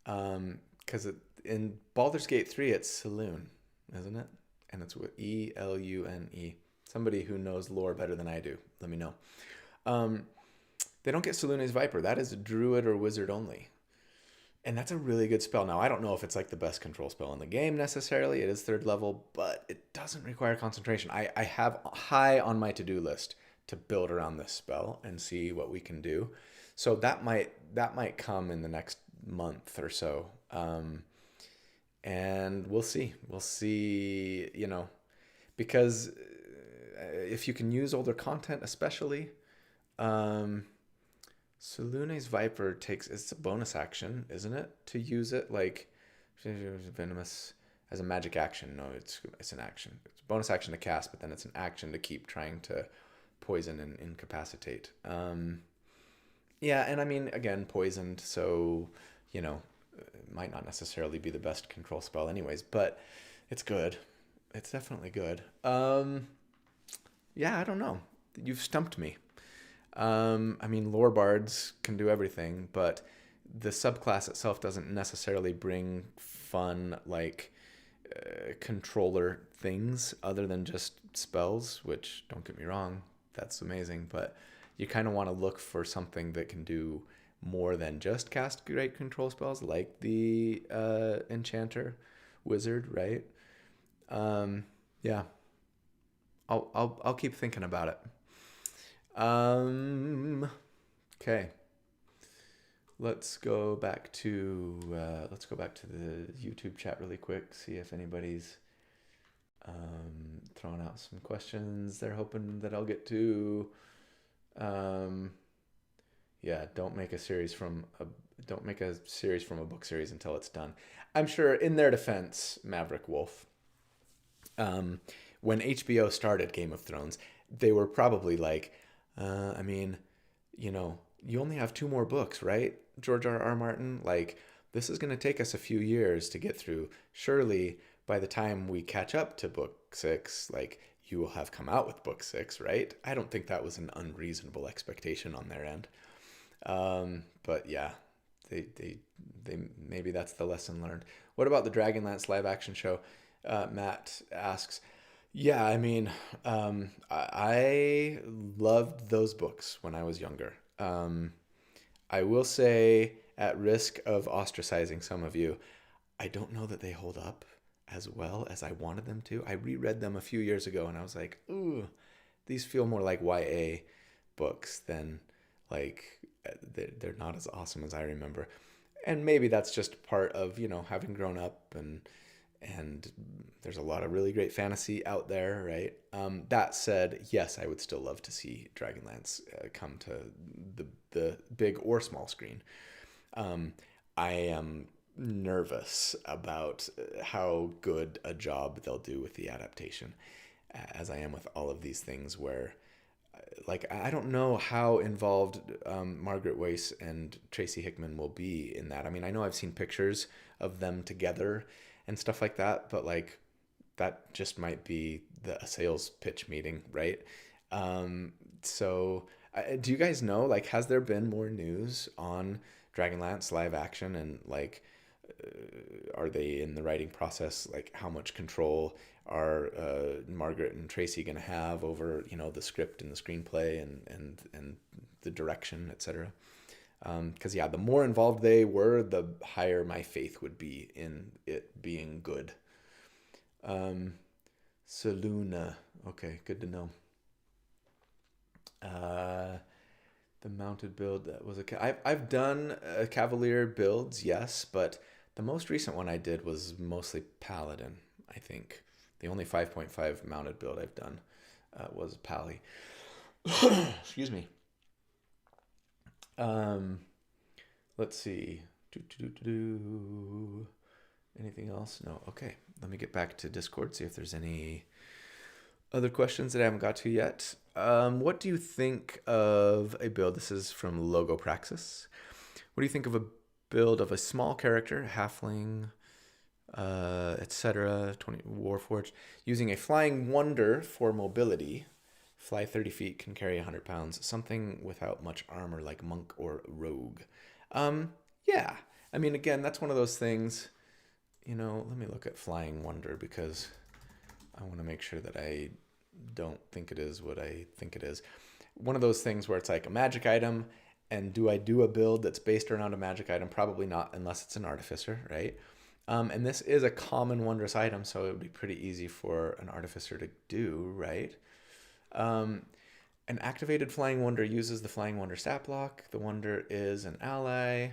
Speaker 1: Because in Baldur's Gate 3, it's Saloon, isn't it? And it's with Elune. Somebody who knows lore better than I do, let me know. Um, they don't get Saloon's Viper. That is a druid or wizard only. And that's a really good spell. Now, I don't know if it's like the best control spell in the game necessarily. It is third level, but it doesn't require concentration. I have high on my to-do list to build around this spell and see what we can do. So that might come in the next month or so. And we'll see. We'll see, because if you can use older content, especially, um, so Lune's Viper it's a bonus action, isn't it? To use it like venomous as a magic action. No, it's an action. It's a bonus action to cast, but then it's an action to keep trying to poison and incapacitate. Yeah, and I mean again, poisoned, so it might not necessarily be the best control spell anyways, but it's good. It's definitely good. Yeah, I don't know. You've stumped me. I mean, lore bards can do everything, but the subclass itself doesn't necessarily bring fun, like, controller things other than just spells, which, don't get me wrong, that's amazing, but you kind of want to look for something that can do more than just cast great control spells, like the enchanter wizard, right? Yeah, I'll keep thinking about it. Um, okay. Let's go back to the YouTube chat really quick. See if anybody's throwing out some questions they're hoping that I'll get to. Um, yeah, don't make a series from a book series until it's done. I'm sure, in their defense, Maverick Wolf. Um, when HBO started Game of Thrones, they were probably like, I mean, you only have two more books, right, George R. R. Martin? Like, this is going to take us a few years to get through. Surely, by the time we catch up to book six, like, you will have come out with book six, right? I don't think that was an unreasonable expectation on their end. But yeah, they maybe that's the lesson learned. What about the Dragonlance live action show? Matt asks. Yeah, I mean, I loved those books when I was younger. I will say, at risk of ostracizing some of you, I don't know that they hold up as well as I wanted them to. I reread them a few years ago and I was like, ooh, these feel more like YA books than like they're not as awesome as I remember. And maybe that's just part of, having grown up and there's a lot of really great fantasy out there, right? That said, yes, I would still love to see Dragonlance come to the big or small screen. Um, I am nervous about how good a job they'll do with the adaptation, as I am with all of these things where, like, I don't know how involved Margaret Weiss and Tracy Hickman will be in that. I mean, I know I've seen pictures of them together and stuff like that, but like that just might be a sales pitch meeting, right? So, do you guys know, like, has there been more news on Dragonlance live action, and like, are they in the writing process? Like, how much control are Margaret and Tracy going to have over, the script and the screenplay and the direction, etc. Because yeah, the more involved they were, the higher my faith would be in it being good. Um, Saluna, okay, good to know. Uh, the mounted build that was I've done Cavalier builds, yes, but the most recent one I did was mostly Paladin. I think the only 5.5 mounted build I've done was Pally. Excuse me. Um, let's see. Anything else? No. Okay. Let me get back to Discord, see if there's any other questions that I haven't got to yet. What do you think of a build? This is from Logo Praxis. What do you think of a build of a small character, halfling, etc., 20 Warforged, using a flying wonder for mobility? Fly 30 feet, can carry 100 pounds. Something without much armor like monk or rogue. Yeah. I mean, again, that's one of those things. Let me look at flying wonder because I want to make sure that I don't think it is what I think it is. One of those things where it's like a magic item, and do I do a build that's based around a magic item? Probably not, unless it's an artificer, right? And this is a common wondrous item, so it would be pretty easy for an artificer to do, right? Um, an activated flying wonder uses the flying wonder stat block. The wonder is an ally.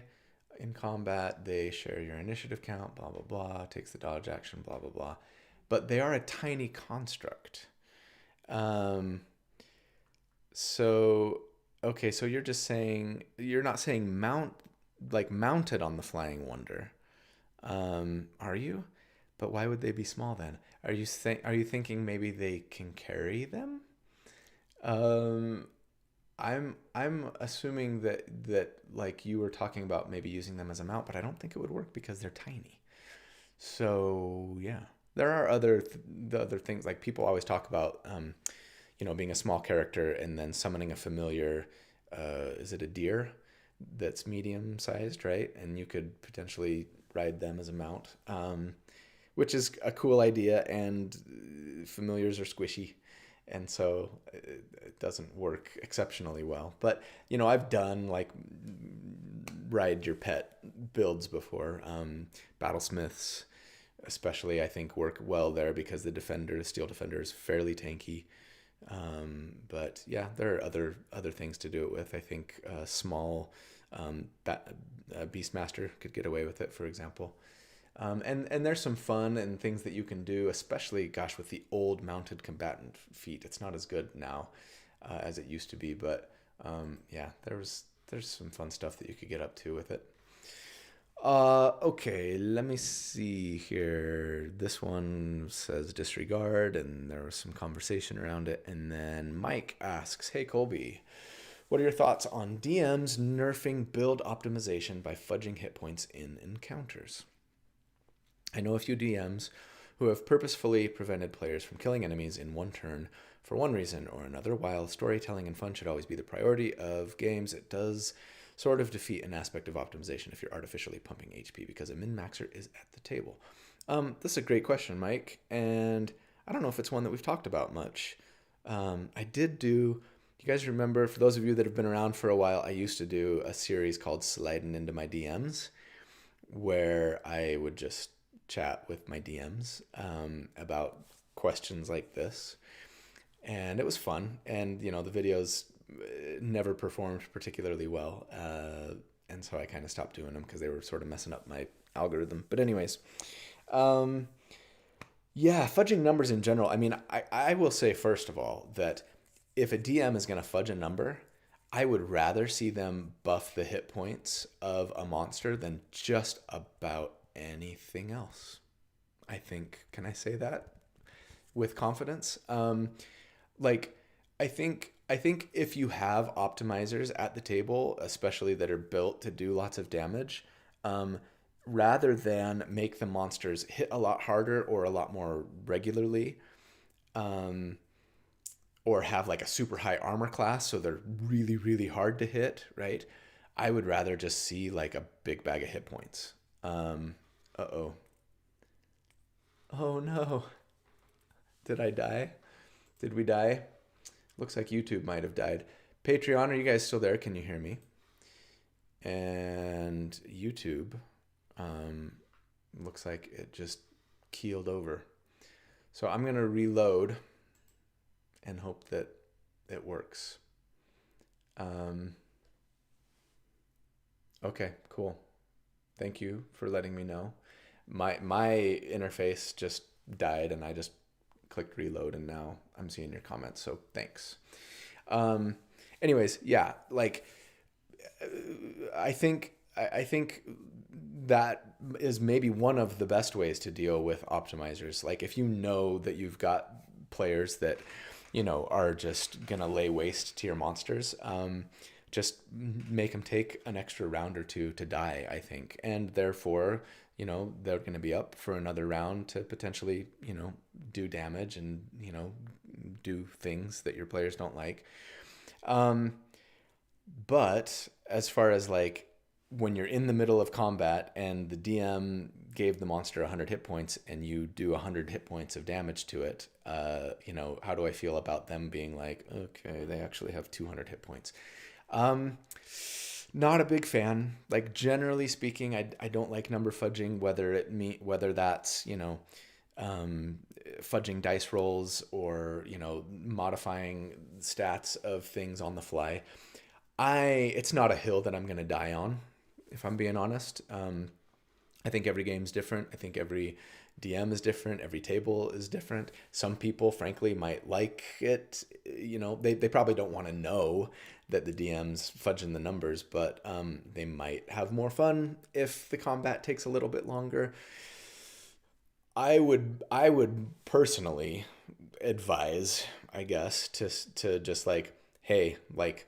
Speaker 1: In combat, they share your initiative count, blah, blah, blah, takes the dodge action, blah, blah, blah. But they are a tiny construct. Um, so, okay, so you're not saying mounted on the flying wonder. Are you? But why would they be small then? Are you thinking maybe they can carry them? Um, I'm assuming that like you were talking about maybe using them as a mount, but I don't think it would work because they're tiny. So yeah, there are the other things, like people always talk about, being a small character and then summoning a familiar. Is it a deer that's medium sized, right? And you could potentially ride them as a mount, which is a cool idea. And familiars are squishy, and so it doesn't work exceptionally well. But I've done like ride your pet builds before. Battlesmiths, especially, I think work well there because the steel defender is fairly tanky. But yeah, there are other things to do it with. I think small Beastmaster could get away with it, for example. And there's some fun and things that you can do, especially, gosh, with the old mounted combatant feat. It's not as good now as it used to be, but yeah, there's some fun stuff that you could get up to with it. Okay, let me see here. This one says disregard, and there was some conversation around it. And then Mike asks, "Hey Colby, what are your thoughts on DMs nerfing build optimization by fudging hit points in encounters? I know a few DMs who have purposefully prevented players from killing enemies in one turn for one reason or another. While storytelling and fun should always be the priority of games, it does sort of defeat an aspect of optimization if you're artificially pumping HP because a min-maxer is at the table." This is a great question, Mike, and I don't know if it's one that we've talked about much. I did do, you guys remember, for those of you that have been around for a while, I used to do a series called Sliding Into My DMs, where I would just chat with my DMs about questions like this. And it was fun. And, the videos never performed particularly well. And so I kind of stopped doing them because they were sort of messing up my algorithm. But anyways, Yeah, fudging numbers in general. I mean, I will say, first of all, that if a DM is going to fudge a number, I would rather see them buff the hit points of a monster than just about anything else. I think, can I say that with confidence? Like, I think if you have optimizers at the table, especially that are built to do lots of damage, um, rather than make the monsters hit a lot harder or a lot more regularly, um, or have like a super high armor class, so they're really really hard to hit, right? I would rather just see like a big bag of hit points. Uh oh. Oh no. Did I die? Did we die? Looks like YouTube might have died. Patreon, are you guys still there? Can you hear me? And YouTube, um, looks like it just keeled over. So I'm going to reload and hope that it works. Um, okay, cool. Thank you for letting me know. My interface just died and I just clicked reload and now I'm seeing your comments. So thanks. Um, anyways, yeah, like I think that is maybe one of the best ways to deal with optimizers. Like if you know that you've got players that are just gonna lay waste to your monsters, just make them take an extra round or two to die, I think, and therefore they're going to be up for another round to potentially do damage and do things that your players don't like. um, but as far as like when you're in the middle of combat and the DM gave the monster 100 hit points and you do 100 hit points of damage to it, how do I feel about them being like, okay, they actually have 200 hit points? Um, Not a big fan. Like generally speaking, I don't like number fudging, whether that's um, fudging dice rolls or modifying stats of things on the fly. It's not a hill that I'm gonna die on, if I'm being honest. I think every game's different. I think every DM is different. Every table is different. Some people, frankly, might like it. They probably don't want to know that the DM's fudging the numbers, but they might have more fun if the combat takes a little bit longer. I would personally advise, I guess, to just like, hey, like,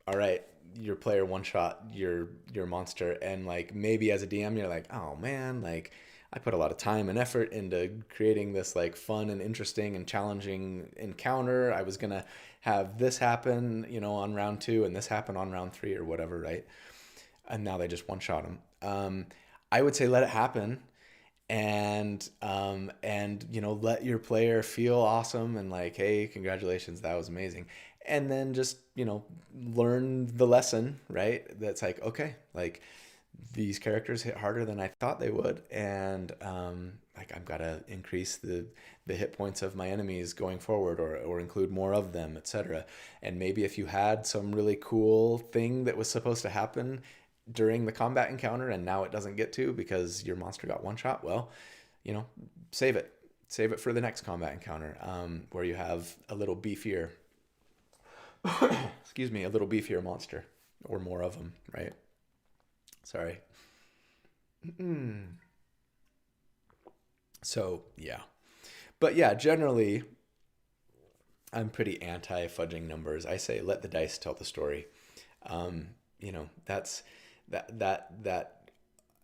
Speaker 1: all right, your player one shot your monster, and like maybe as a DM you're like, oh man, like I put a lot of time and effort into creating this like fun and interesting and challenging encounter. I was gonna have this happen, on round two, and this happen on round three or whatever, right? And now they just one shot him. I would say let it happen, and let your player feel awesome and like, hey, congratulations, that was amazing. And then just learn the lesson, right? That's like, okay, like these characters hit harder than I thought they would, and like I've got to increase the hit points of my enemies going forward, or include more of them, etc. And maybe if you had some really cool thing that was supposed to happen during the combat encounter and now it doesn't get to because your monster got one shot, well, you know, save it. Save it for the next combat encounter, where you have a little beefier, excuse me, a little beefier monster or more of them, right? Sorry. So, yeah. But yeah, generally, I'm pretty anti fudging numbers. I say let the dice tell the story. That's that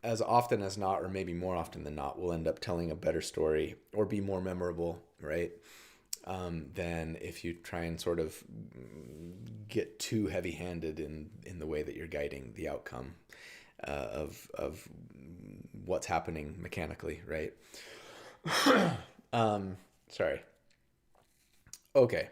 Speaker 1: as often as not, or maybe more often than not, will end up telling a better story or be more memorable, right? Than if you try and sort of get too heavy-handed in the way that you're guiding the outcome of what's happening mechanically, right? Sorry. Okay.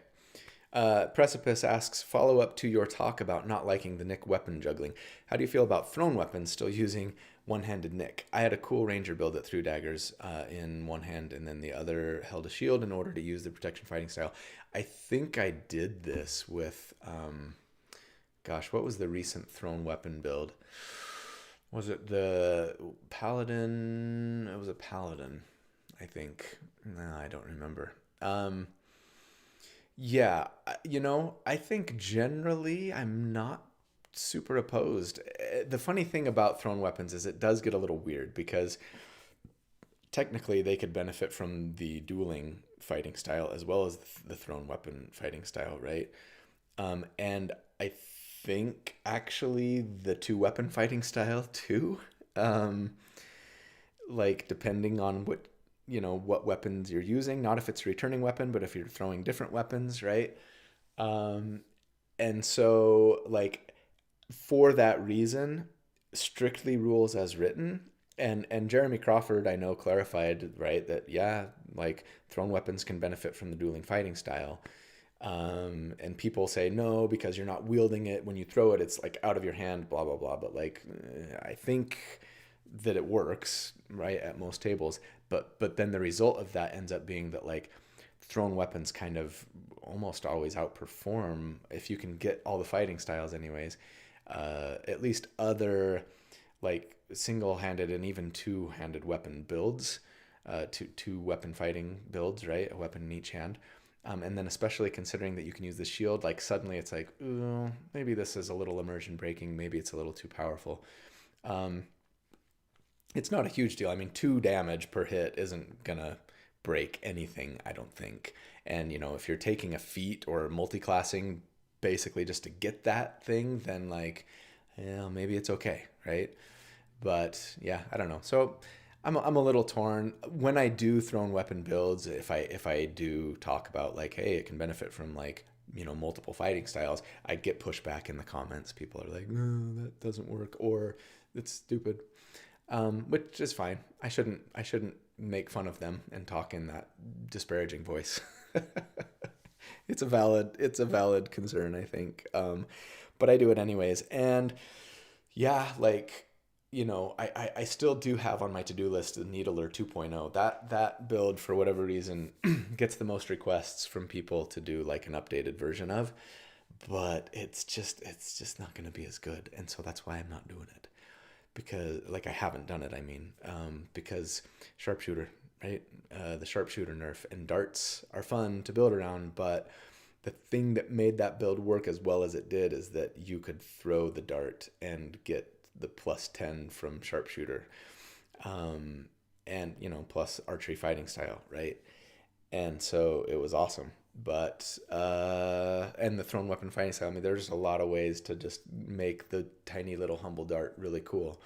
Speaker 1: Precipice asks, follow up to your talk about not liking the Nick weapon juggling. How do you feel about thrown weapons still using one-handed Nick? I had a cool ranger build that threw daggers in one hand and then the other held a shield in order to use the protection fighting style. I think I did this with, gosh, what was the recent thrown weapon build? Was it the paladin? It was a paladin. I think. No, I don't remember. Um, yeah, I think generally I'm not super opposed. The funny thing about thrown weapons is it does get a little weird because technically they could benefit from the dueling fighting style as well as the thrown weapon fighting style, right? And I think actually the two weapon fighting style too. Um, like depending on what weapons you're using, not if it's a returning weapon, but if you're throwing different weapons, right? Um, and so like for that reason, strictly rules as written. And Jeremy Crawford, I know, clarified, right, that yeah, like thrown weapons can benefit from the dueling fighting style. And people say no because you're not wielding it when you throw it. It's like out of your hand, blah blah blah. But like, I think that it works right at most tables. But then the result of that ends up being that like thrown weapons kind of almost always outperform if you can get all the fighting styles, anyways. At least other like single-handed and even two-handed weapon builds, two weapon fighting builds, right? A weapon in each hand. And then especially considering that you can use the shield, like suddenly it's like, ooh, maybe this is a little immersion breaking. Maybe it's a little too powerful. Um, it's not a huge deal. I mean, 2 damage per hit isn't gonna break anything, I don't think. And if you're taking a feat or multi-classing basically just to get that thing, then like, yeah, maybe it's okay, right? But yeah, I don't know. So I'm a little torn when I do thrown weapon builds. If I do talk about like, hey, it can benefit from like multiple fighting styles, I get pushback in the comments. People are like, no, that doesn't work, or it's stupid, which is fine. I shouldn't make fun of them and talk in that disparaging voice. It's a valid concern, I think. But I do it anyways. And yeah, like, I still do have on my to-do list the Needler 2.0. That build, for whatever reason, gets the most requests from people to do like an updated version of, but it's just not going to be as good. And so that's why I'm not doing it. Because like I haven't done it, I mean, because sharpshooter, right? The sharpshooter nerf and darts are fun to build around, but the thing that made that build work as well as it did is that you could throw the dart and get the +10 from sharpshooter, um, and plus archery fighting style, right? And so it was awesome. But and the thrown weapon fighting style. I mean, there's a lot of ways to just make the tiny little humble dart really cool.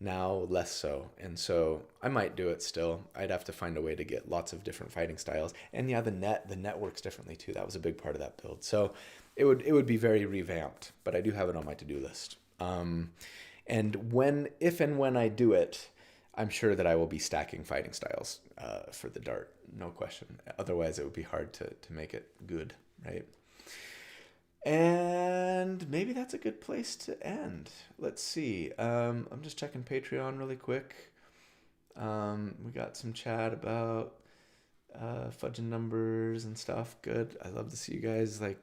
Speaker 1: Now less so, and so I might do it still. I'd have to find a way to get lots of different fighting styles. And yeah, the net works differently too. That was a big part of that build. So it would be very revamped. But I do have it on my to do list. And if and when I do it, I'm sure that I will be stacking fighting styles for the dart, no question. Otherwise, it would be hard to make it good, right? And maybe that's a good place to end. Let's see. I'm just checking Patreon really quick. We got some chat about fudging numbers and stuff. Good. I love to see you guys like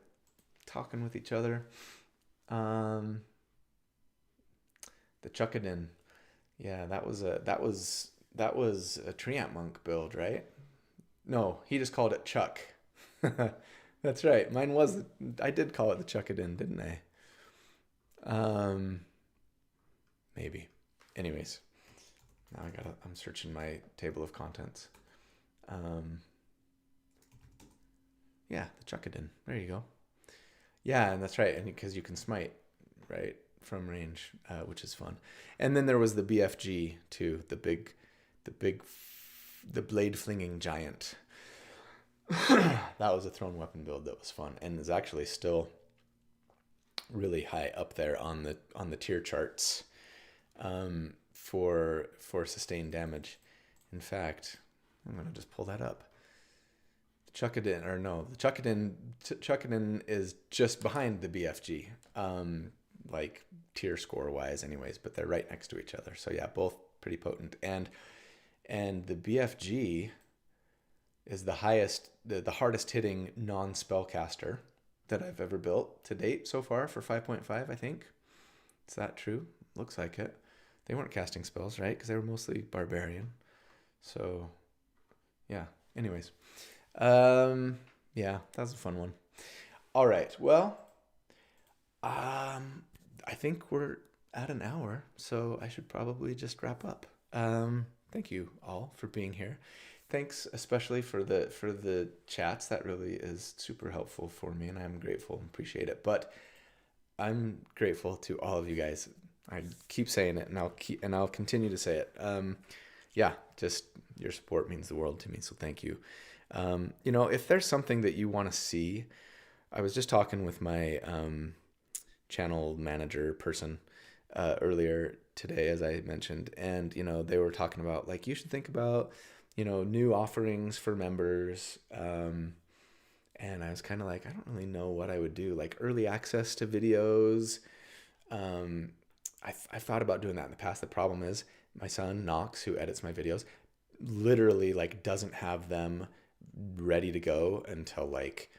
Speaker 1: talking with each other. Um, the Chuckadin. Yeah, that was a Treant Monk build, right? No, he just called it Chuck. That's right. I did call it the Chuckadin, didn't I? Um, maybe. Anyways, now I'm searching my table of contents. Um, yeah, the Chuckadin. There you go. Yeah, and that's right. And because you can smite, right, from range, which is fun. And then there was the BFG too, the big, the blade flinging giant. That was a thrown weapon build that was fun and is actually still really high up there on the tier charts, for sustained damage. In fact, I'm gonna just pull that up. Chuckadin, or no, the Chuckadin is just behind the BFG, like tier score wise, anyways. But they're right next to each other. So yeah, both pretty potent. And the BFG is the hardest hitting non spellcaster that I've ever built to date so far for 5.5. I think is that true? Looks like it. They weren't casting spells, right? Because they were mostly barbarian. So Yeah. Anyways, um, yeah, that was a fun one. All right. Well, um, I think we're at an hour, so I should probably just wrap up. Thank you all for being here. Thanks especially for the chats. That really is super helpful for me, and I'm grateful and appreciate it. But I'm grateful to all of you guys. I keep saying it, and I'll continue to say it. Yeah, just your support means the world to me. So thank you. If there's something that you want to see, I was just talking with my channel manager person earlier today, as I mentioned, and they were talking about like you should think about new offerings for members. And I was kind of like, I don't really know what I would do, like early access to videos. Um, I thought about doing that in the past. The problem is my son Knox, who edits my videos, literally like doesn't have them ready to go until like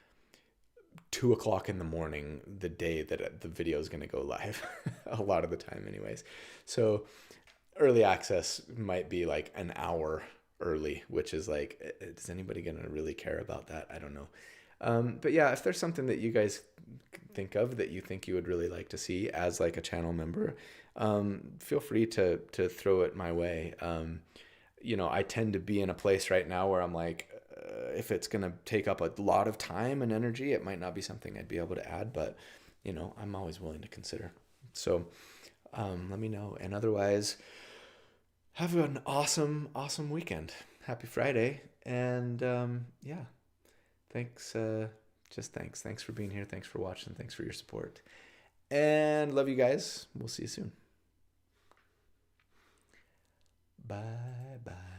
Speaker 1: 2 o'clock in the morning the day that the video is going to go live. A lot of the time anyways. So early access might be like an hour early, which is like, is anybody going to really care about that? I don't know. But yeah, if there's something that you guys think of that you think you would really like to see as like a channel member, feel free to throw it my way. I tend to be in a place right now where I'm like, if it's going to take up a lot of time and energy, it might not be something I'd be able to add, but I'm always willing to consider. So let me know. And otherwise, have an awesome, awesome weekend. Happy Friday. And yeah, thanks. Just thanks. Thanks for being here. Thanks for watching. Thanks for your support. And love you guys. We'll see you soon. Bye bye.